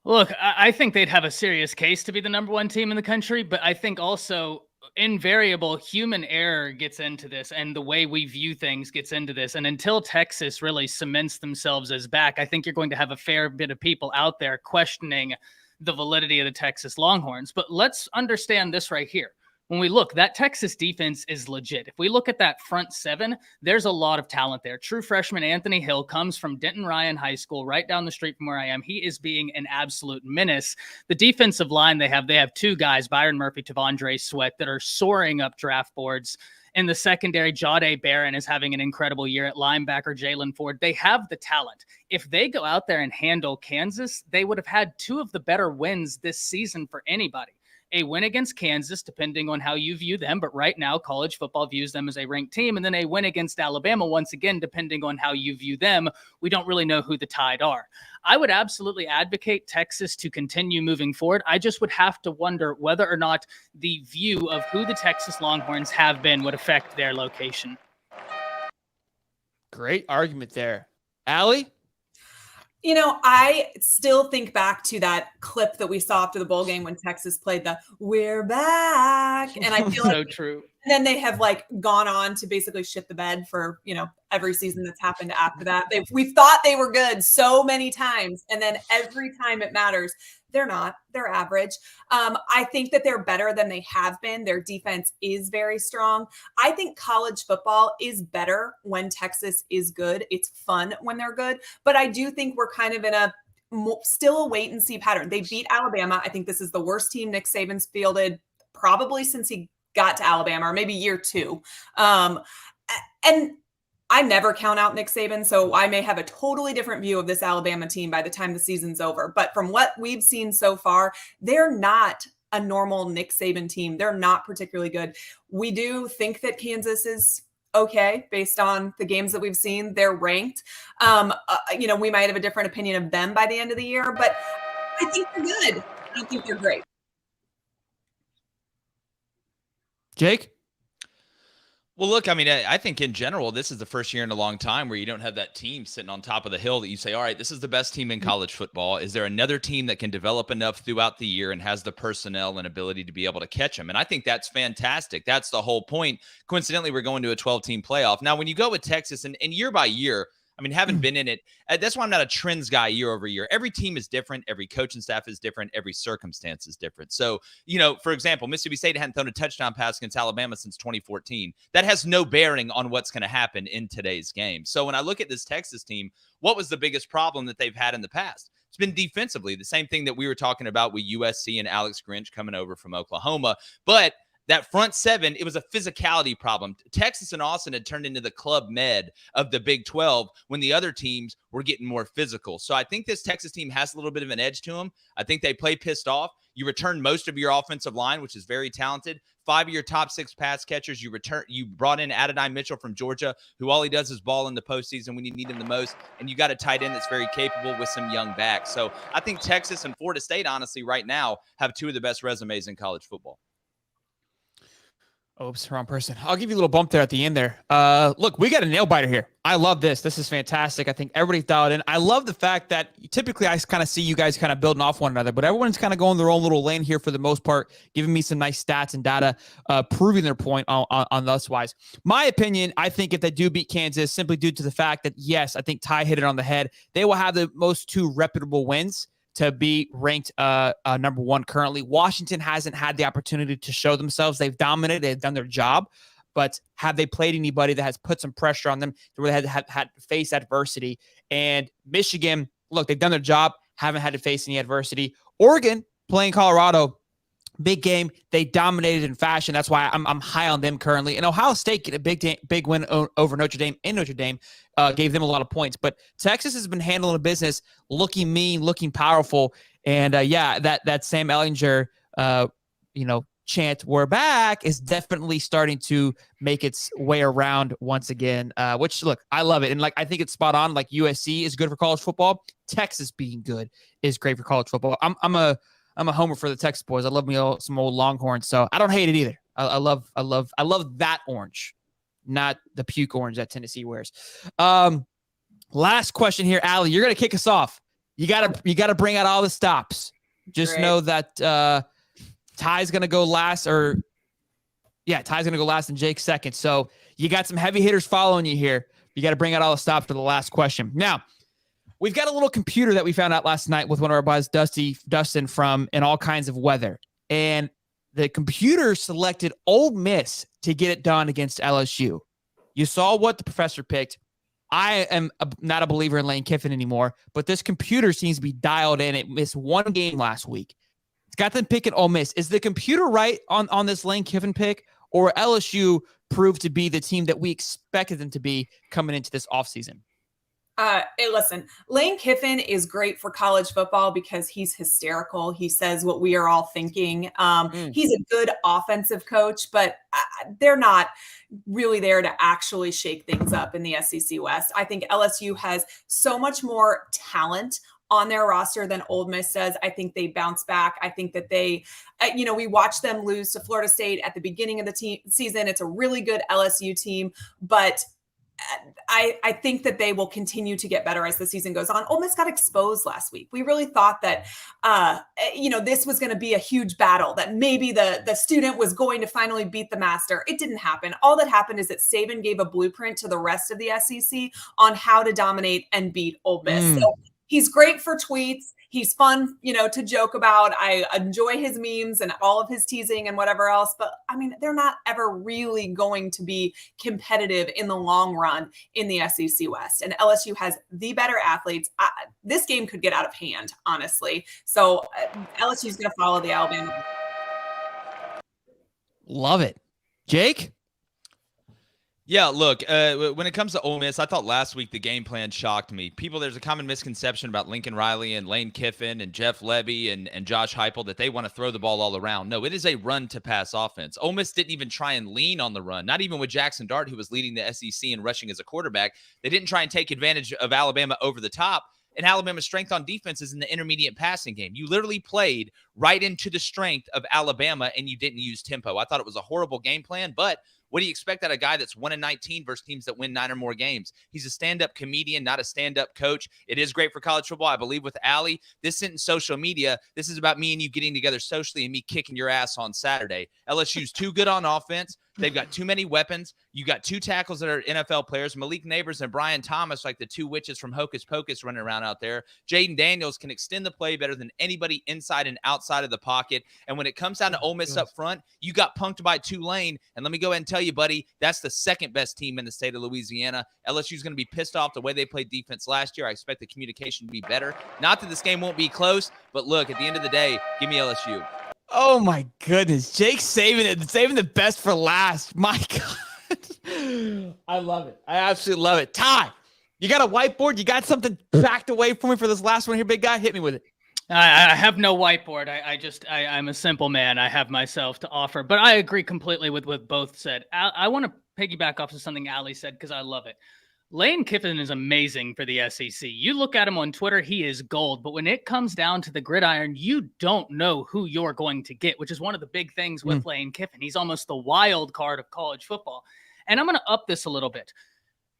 Look, I think they'd have a serious case to be the number 1 team in the country, but I think also invariable human error gets into this, and the way we view things gets into this. And until Texas really cements themselves as back, I think you're going to have a fair bit of people out there questioning the validity of the Texas Longhorns. But let's understand this right here. When we look, that Texas defense is legit. If we look at that front seven, there's a lot of talent there. True freshman Anthony Hill comes from Denton Ryan High School, right down the street from where I am. He is being an absolute menace. The defensive line they have two guys, Byron Murphy, Tavondre Sweat, that are soaring up draft boards. In the secondary, Jahdae Barron is having an incredible year. At linebacker, Jalen Ford. They have the talent. If they go out there and handle Kansas, they would have had two of the better wins this season for anybody. A win against Kansas, depending on how you view them, but right now college football views them as a ranked team, and then a win against Alabama, once again, depending on how you view them. We don't really know who the Tide are. I would absolutely advocate Texas to continue moving forward. I just would have to wonder whether or not the view of who the Texas Longhorns have been would affect their location. Great argument there. Allie? You know, I still think back to that clip that we saw after the bowl game when Texas played the "We're back," and I feel so like true. And then they have like gone on to basically shit the bed for, you know, every season that's happened after that. We've thought they were good so many times, and then every time it matters, they're not. They're average. I think that they're better than they have been. Their defense is very strong. I think college football is better when Texas is good. It's fun when they're good. But I do think we're kind of in still a wait and see pattern. They beat Alabama. I think this is the worst team Nick Saban's fielded probably since he got to Alabama, or maybe year two. And I never count out Nick Saban, so I may have a totally different view of this Alabama team by the time the season's over. But from what we've seen so far, they're not a normal Nick Saban team. They're not particularly good. We do think that Kansas is okay based on the games that we've seen. They're ranked. You know, we might have a different opinion of them by the end of the year, but I think they're good. I don't think they're great. Jake? Well, look, I mean, I think in general, this is the first year in a long time where you don't have that team sitting on top of the hill that you say, all right, this is the best team in college football. Is there another team that can develop enough throughout the year and has the personnel and ability to be able to catch them? And I think that's fantastic. That's the whole point. Coincidentally, we're going to a 12-team playoff. Now, when you go with Texas and year by year, I mean, having been in it, that's why I'm not a trends guy year over year. Every team is different. Every coaching staff is different. Every circumstance is different. So, you know, for example, Mississippi State hadn't thrown a touchdown pass against Alabama since 2014. That has no bearing on what's going to happen in today's game. So when I look at this Texas team, what was the biggest problem that they've had in the past? It's been defensively, the same thing that we were talking about with USC and Alex Grinch coming over from Oklahoma. But that front seven, it was a physicality problem. Texas and Austin had turned into the Club Med of the Big 12 when the other teams were getting more physical. So I think this Texas team has a little bit of an edge to them. I think they play pissed off. You return most of your offensive line, which is very talented. 5 of your top 6 pass catchers. You brought in Adonai Mitchell from Georgia, who all he does is ball in the postseason when you need him the most. And you got a tight end that's very capable with some young backs. So I think Texas and Florida State, honestly, right now have two of the best resumes in college football. Oops, wrong person. I'll give you a little bump there at the end there. Look, we got a nail biter here. I love this. This is fantastic. I think everybody's dialed in. I love the fact that typically I kind of see you guys kind of building off one another, but everyone's kind of going their own little lane here for the most part, giving me some nice stats and data, proving their point on thus wise. My opinion, I think if they do beat Kansas, simply due to the fact that, yes, I think Ty hit it on the head, they will have the most two reputable wins to be ranked number one currently. Washington hasn't had the opportunity to show themselves. They've dominated. They've done their job. But have they played anybody that has put some pressure on them to where they had to face adversity? And Michigan, look, they've done their job, haven't had to face any adversity. Oregon playing Colorado, big game. They dominated in fashion. That's why I'm high on them currently. And Ohio State get a big win over Notre Dame. And Notre Dame gave them a lot of points. But Texas has been handling the business, looking mean, looking powerful. And that Sam Ehlinger, chant "We're back" is definitely starting to make its way around once again. Which, look, I love it, and I think it's spot on. Like USC is good for college football. Texas being good is great for college football. I'm a homer for the Texas boys. I love me some old Longhorns, so I don't hate it either. I love that orange, not the puke orange that Tennessee wears. Last question here, Allie. You're gonna kick us off. You gotta bring out all the stops. Just know that Ty's gonna go last, or Yeah, Ty's going to go last and Jake second. So you got some heavy hitters following you here. You got to bring out all the stops for the last question. Now, we've got a little computer that we found out last night with one of our buddies, Dustin from In All Kinds of Weather. And the computer selected Ole Miss to get it done against LSU. You saw what the professor picked. I am not a believer in Lane Kiffin anymore, but this computer seems to be dialed in. It missed one game last week. It's got them picking Ole Miss. Is the computer right on this Lane Kiffin pick, or LSU proved to be the team that we expected them to be coming into this offseason? Hey, listen, Lane Kiffin is great for college football because he's hysterical. He says what we are all thinking. He's a good offensive coach, but they're not really there to actually shake things up in the SEC West. I think LSU has so much more talent on their roster than Ole Miss does. I think they bounce back. I think that they, we watched them lose to Florida State at the beginning of the season. It's a really good LSU team, but I think that they will continue to get better as the season goes on. Ole Miss got exposed last week. We really thought that, this was going to be a huge battle, that maybe the student was going to finally beat the master. It didn't happen. All that happened is that Saban gave a blueprint to the rest of the SEC on how to dominate and beat Ole Miss. So he's great for tweets. He's fun, to joke about. I enjoy his memes and all of his teasing and whatever else. But, they're not ever really going to be competitive in the long run in the SEC West. And LSU has the better athletes. This game could get out of hand, honestly. So LSU is going to follow the Alabama. Love it. Jake? Yeah, look, when it comes to Ole Miss, I thought last week the game plan shocked me. There's a common misconception about Lincoln Riley and Lane Kiffin and Jeff Lebby and Josh Heupel that they want to throw the ball all around. No, it is a run-to-pass offense. Ole Miss didn't even try and lean on the run, not even with Jackson Dart, who was leading the SEC in rushing as a quarterback. They didn't try and take advantage of Alabama over the top. And Alabama's strength on defense is in the intermediate passing game. You literally played right into the strength of Alabama, and you didn't use tempo. I thought it was a horrible game plan, but what do you expect out of a guy that's 1-19 versus teams that win 9 or more games? He's a stand-up comedian, not a stand-up coach. It is great for college football. I believe with Allie, this isn't social media. This is about me and you getting together socially and me kicking your ass on Saturday. LSU's too good on offense. They've got too many weapons. You got 2 tackles that are NFL players, Malik Neighbors and Brian Thomas, like the 2 witches from Hocus Pocus running around out there. Jaden Daniels can extend the play better than anybody inside and outside of the pocket. And when it comes down to Ole Miss up front, you got punked by Tulane. And let me go ahead and tell you, buddy, that's the second best team in the state of Louisiana. LSU's going to be pissed off the way they played defense last year. I expect the communication to be better. Not that this game won't be close, but look, at the end of the day, give me LSU. Oh my goodness. Jake's saving the best for last. My God. I love it. I absolutely love it. Ty, you got a whiteboard? You got something backed away from me for this last one here, big guy? Hit me with it. I have no whiteboard. I'm a simple man. I have myself to offer, but I agree completely with what both said. I want to piggyback off of something Allie said because I love it. Lane Kiffin is amazing for the SEC. You look at him on Twitter, he is gold. But when it comes down to the gridiron, you don't know who you're going to get, which is one of the big things with Lane Kiffin. He's almost the wild card of college football. And I'm going to up this a little bit.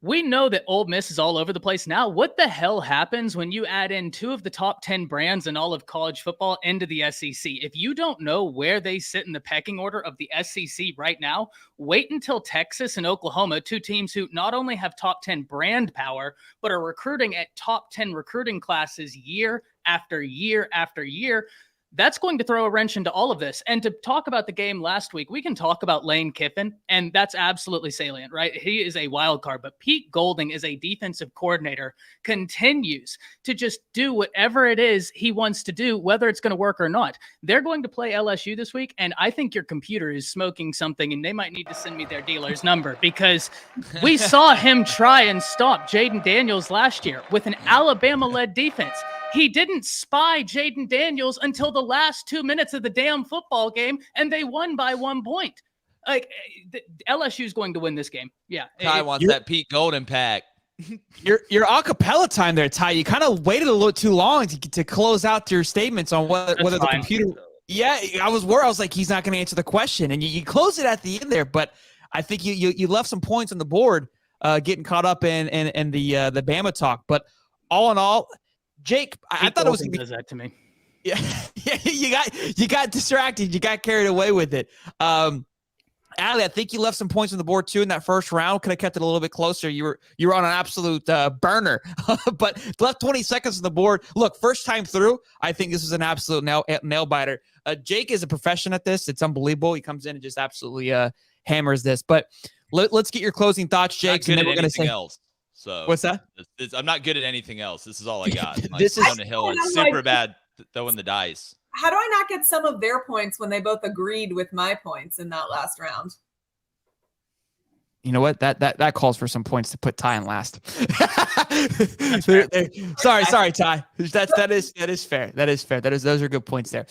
We know that Ole Miss is all over the place now. What the hell happens when you add in 2 of the top 10 brands in all of college football into the SEC? If you don't know where they sit in the pecking order of the SEC right now, wait until Texas and Oklahoma, 2 teams who not only have top 10 brand power, but are recruiting at top 10 recruiting classes year after year after year. That's going to throw a wrench into all of this. And to talk about the game last week, we can talk about Lane Kiffin, and that's absolutely salient, right? He is a wild card, but Pete Golding is a defensive coordinator, continues to just do whatever it is he wants to do, whether it's going to work or not. They're going to play LSU this week, and I think your computer is smoking something, and they might need to send me their dealer's number because we saw him try and stop Jaden Daniels last year with an Alabama-led defense. He didn't spy Jaden Daniels until the last 2 minutes of the damn football game, and they won by 1 point. Like, LSU is going to win this game. Yeah. Ty wants that Pete Golden pack. Your acapella time there, Ty. You kind of waited a little too long to close out your statements on whether the computer. Yeah, I was worried. I was like, he's not going to answer the question, and you closed it at the end there. But I think you left some points on the board, getting caught up in the Bama talk. But all in all, Jake, I thought it was does that to me. Yeah, you got distracted. You got carried away with it. Allie, I think you left some points on the board too in that first round. Could have kept it a little bit closer. You were on an absolute burner, but left 20 seconds on the board. Look, first time through, I think this is an absolute nail biter. Jake is a profession at this. It's unbelievable. He comes in and just absolutely hammers this. But let's get your closing thoughts, Jake. Not good at anything else. So what's that? I'm not good at anything else. This is all I got. This is on the hill. It's super bad throwing the dice. How do I not get some of their points when they both agreed with my points in that last round? You know what? That calls for some points to put Ty in last. Sorry, Ty. That is fair. Those are good points there.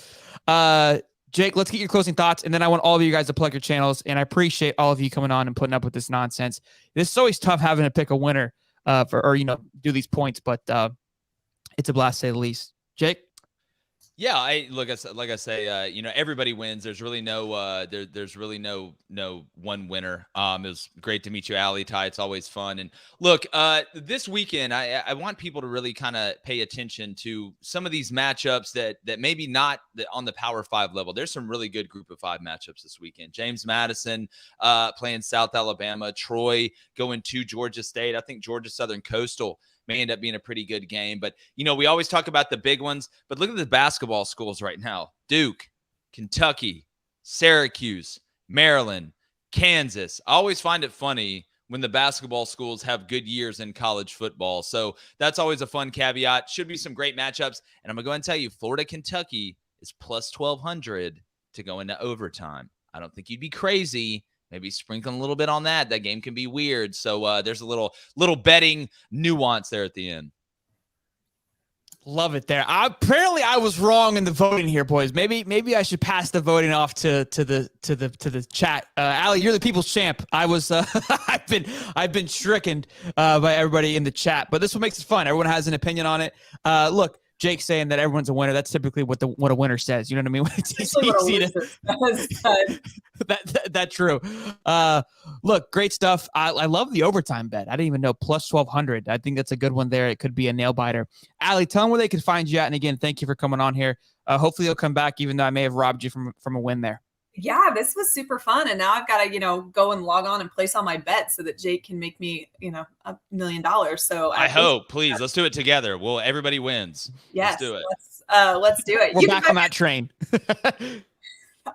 Jake, let's get your closing thoughts, and then I want all of you guys to plug your channels. And I appreciate all of you coming on and putting up with this nonsense. This is always tough having to pick a winner do these points, but it's a blast to say the least. Jake. Yeah, like I say, everybody wins. There's really no there's really no one winner. It was great to meet you, Allie, Ty. It's always fun. And look, this weekend, I want people to really kind of pay attention to some of these matchups that maybe not on the Power 5 level. There's some really good Group of 5 matchups this weekend. James Madison playing South Alabama, Troy going to Georgia State. I think Georgia Southern Coastal may end up being a pretty good game. But, we always talk about the big ones. But look at the basketball schools right now. Duke, Kentucky, Syracuse, Maryland, Kansas. I always find it funny when the basketball schools have good years in college football. So that's always a fun caveat. Should be some great matchups. And I'm going to go ahead and tell you, Florida, Kentucky is plus 1,200 to go into overtime. I don't think you'd be crazy. Maybe sprinkling a little bit on that. That game can be weird. So there's a little betting nuance there at the end. Love it there. Apparently I was wrong in the voting here, boys. Maybe I should pass the voting off to the chat. Allie, you're the people's champ. I was I've been stricken by everybody in the chat, but this one makes it fun. Everyone has an opinion on it. Look, Jake saying that everyone's a winner. That's typically what a winner says. You know what I mean? When it's easy that's true. Look, great stuff. I love the overtime bet. I didn't even know plus 1,200. I think that's a good one there. It could be a nail biter. Allie, tell them where they can find you at. And again, thank you for coming on here. Hopefully you'll come back, even though I may have robbed you from a win there. Yeah, this was super fun. And now I've got to, go and log on and place all my bets so that Jake can make me, $1 million. So I hope, please, let's do it together. Well, everybody wins. Yes, let's do it. Let's do it. We're back on that train.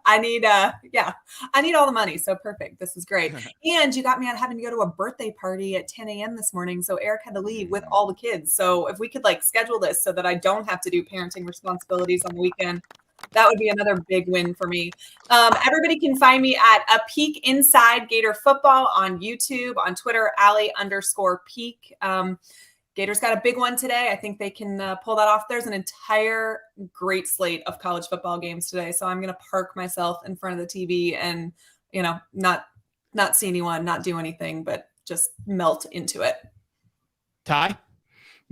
I need all the money. So perfect. This is great. And you got me on having to go to a birthday party at 10 a.m. this morning. So Eric had to leave with all the kids. So if we could schedule this so that I don't have to do parenting responsibilities on the weekend, that would be another big win for me. Everybody can find me at A Peek Inside Gator Football on YouTube, on Twitter, Allie_Peek. Gators got a big one today. I think they can pull that off. There's an entire great slate of college football games today. So I'm going to park myself in front of the TV and, not see anyone, not do anything, but just melt into it. Ty?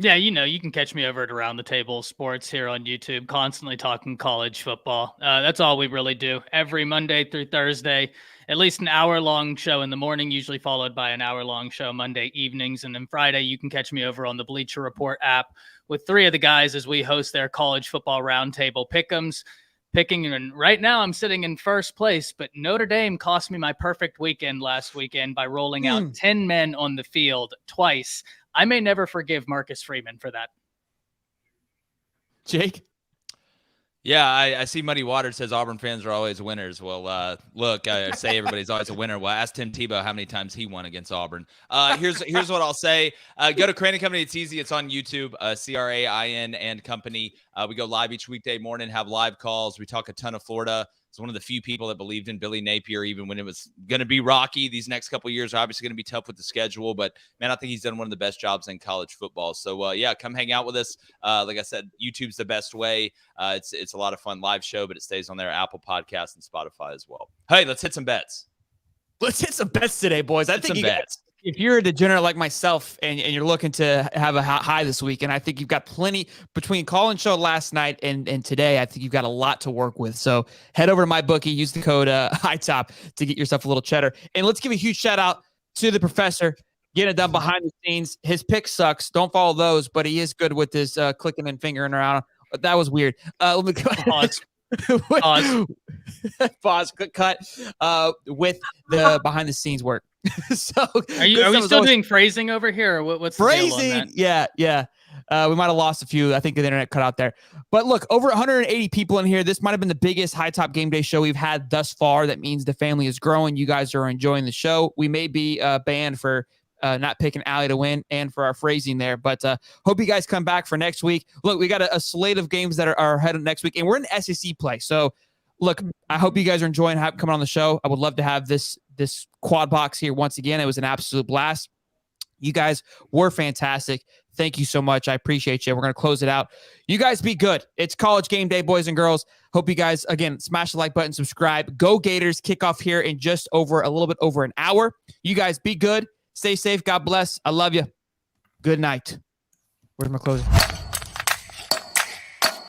Yeah, you can catch me over at Around the Table Sports here on YouTube, constantly talking college football. That's all we really do. Every Monday through Thursday, at least an hour-long show in the morning, usually followed by an hour-long show Monday evenings. And then Friday, you can catch me over on the Bleacher Report app with 3 of the guys as we host their college football roundtable pick'ems. And right now I'm sitting in first place, but Notre Dame cost me my perfect weekend last weekend by rolling out 10 men on the field twice. I may never forgive Marcus Freeman for that. Jake? Yeah, I see Muddy Waters says Auburn fans are always winners. Well, look, I say everybody's always a winner. Well, ask Tim Tebow how many times he won against Auburn. Here's what I'll say. Go to Crane & Company. It's easy. It's on YouTube, CRAIN and Company. We go live each weekday morning, have live calls. We talk a ton of Florida. It's one of the few people that believed in Billy Napier, even when it was going to be rocky. These next couple of years are obviously going to be tough with the schedule, but man, I think he's done one of the best jobs in college football. So yeah, come hang out with us. Like I said, YouTube's the best way. It's a lot of fun live show, but it stays on there, Apple Podcasts and Spotify as well. Hey, let's hit some bets. Let's hit some bets today, boys. I think some bets. If you're a degenerate like myself and you're looking to have a high this week, and I think you've got plenty between call and show last night and today, I think you've got a lot to work with. So head over to my bookie, use the code HIGHTOP to get yourself a little cheddar. And let's give a huge shout out to the professor getting it done behind the scenes. His pick sucks. Don't follow those, but he is good with his clicking and fingering around. That was weird. Let me go. Pause. Pause. Quick cut. With the behind the scenes work. So are we still doing phrasing over here, or what's the deal on phrasing? that? Yeah. We might have lost a few. I think the internet cut out there. But look, over 180 people in here. This might have been the biggest High Top Game Day show we've had thus far. That means the family is growing. You guys are enjoying the show. We may be banned for not picking Allie to win and for our phrasing there. But hope you guys come back for next week. Look, we got a slate of games that are headed next week, and we're in SEC play. So look, I hope you guys are enjoying coming on the show. I would love to have this quad box here once again. It was an absolute blast. You guys were fantastic. Thank you so much. I appreciate you. We're going to close it out. You guys be good. It's College Game Day, boys and girls. Hope you guys, again, smash the like button, subscribe. Go Gators. Kickoff here in just a little bit over an hour. You guys be good. Stay safe. God bless. I love you. Good night. Where's my closing?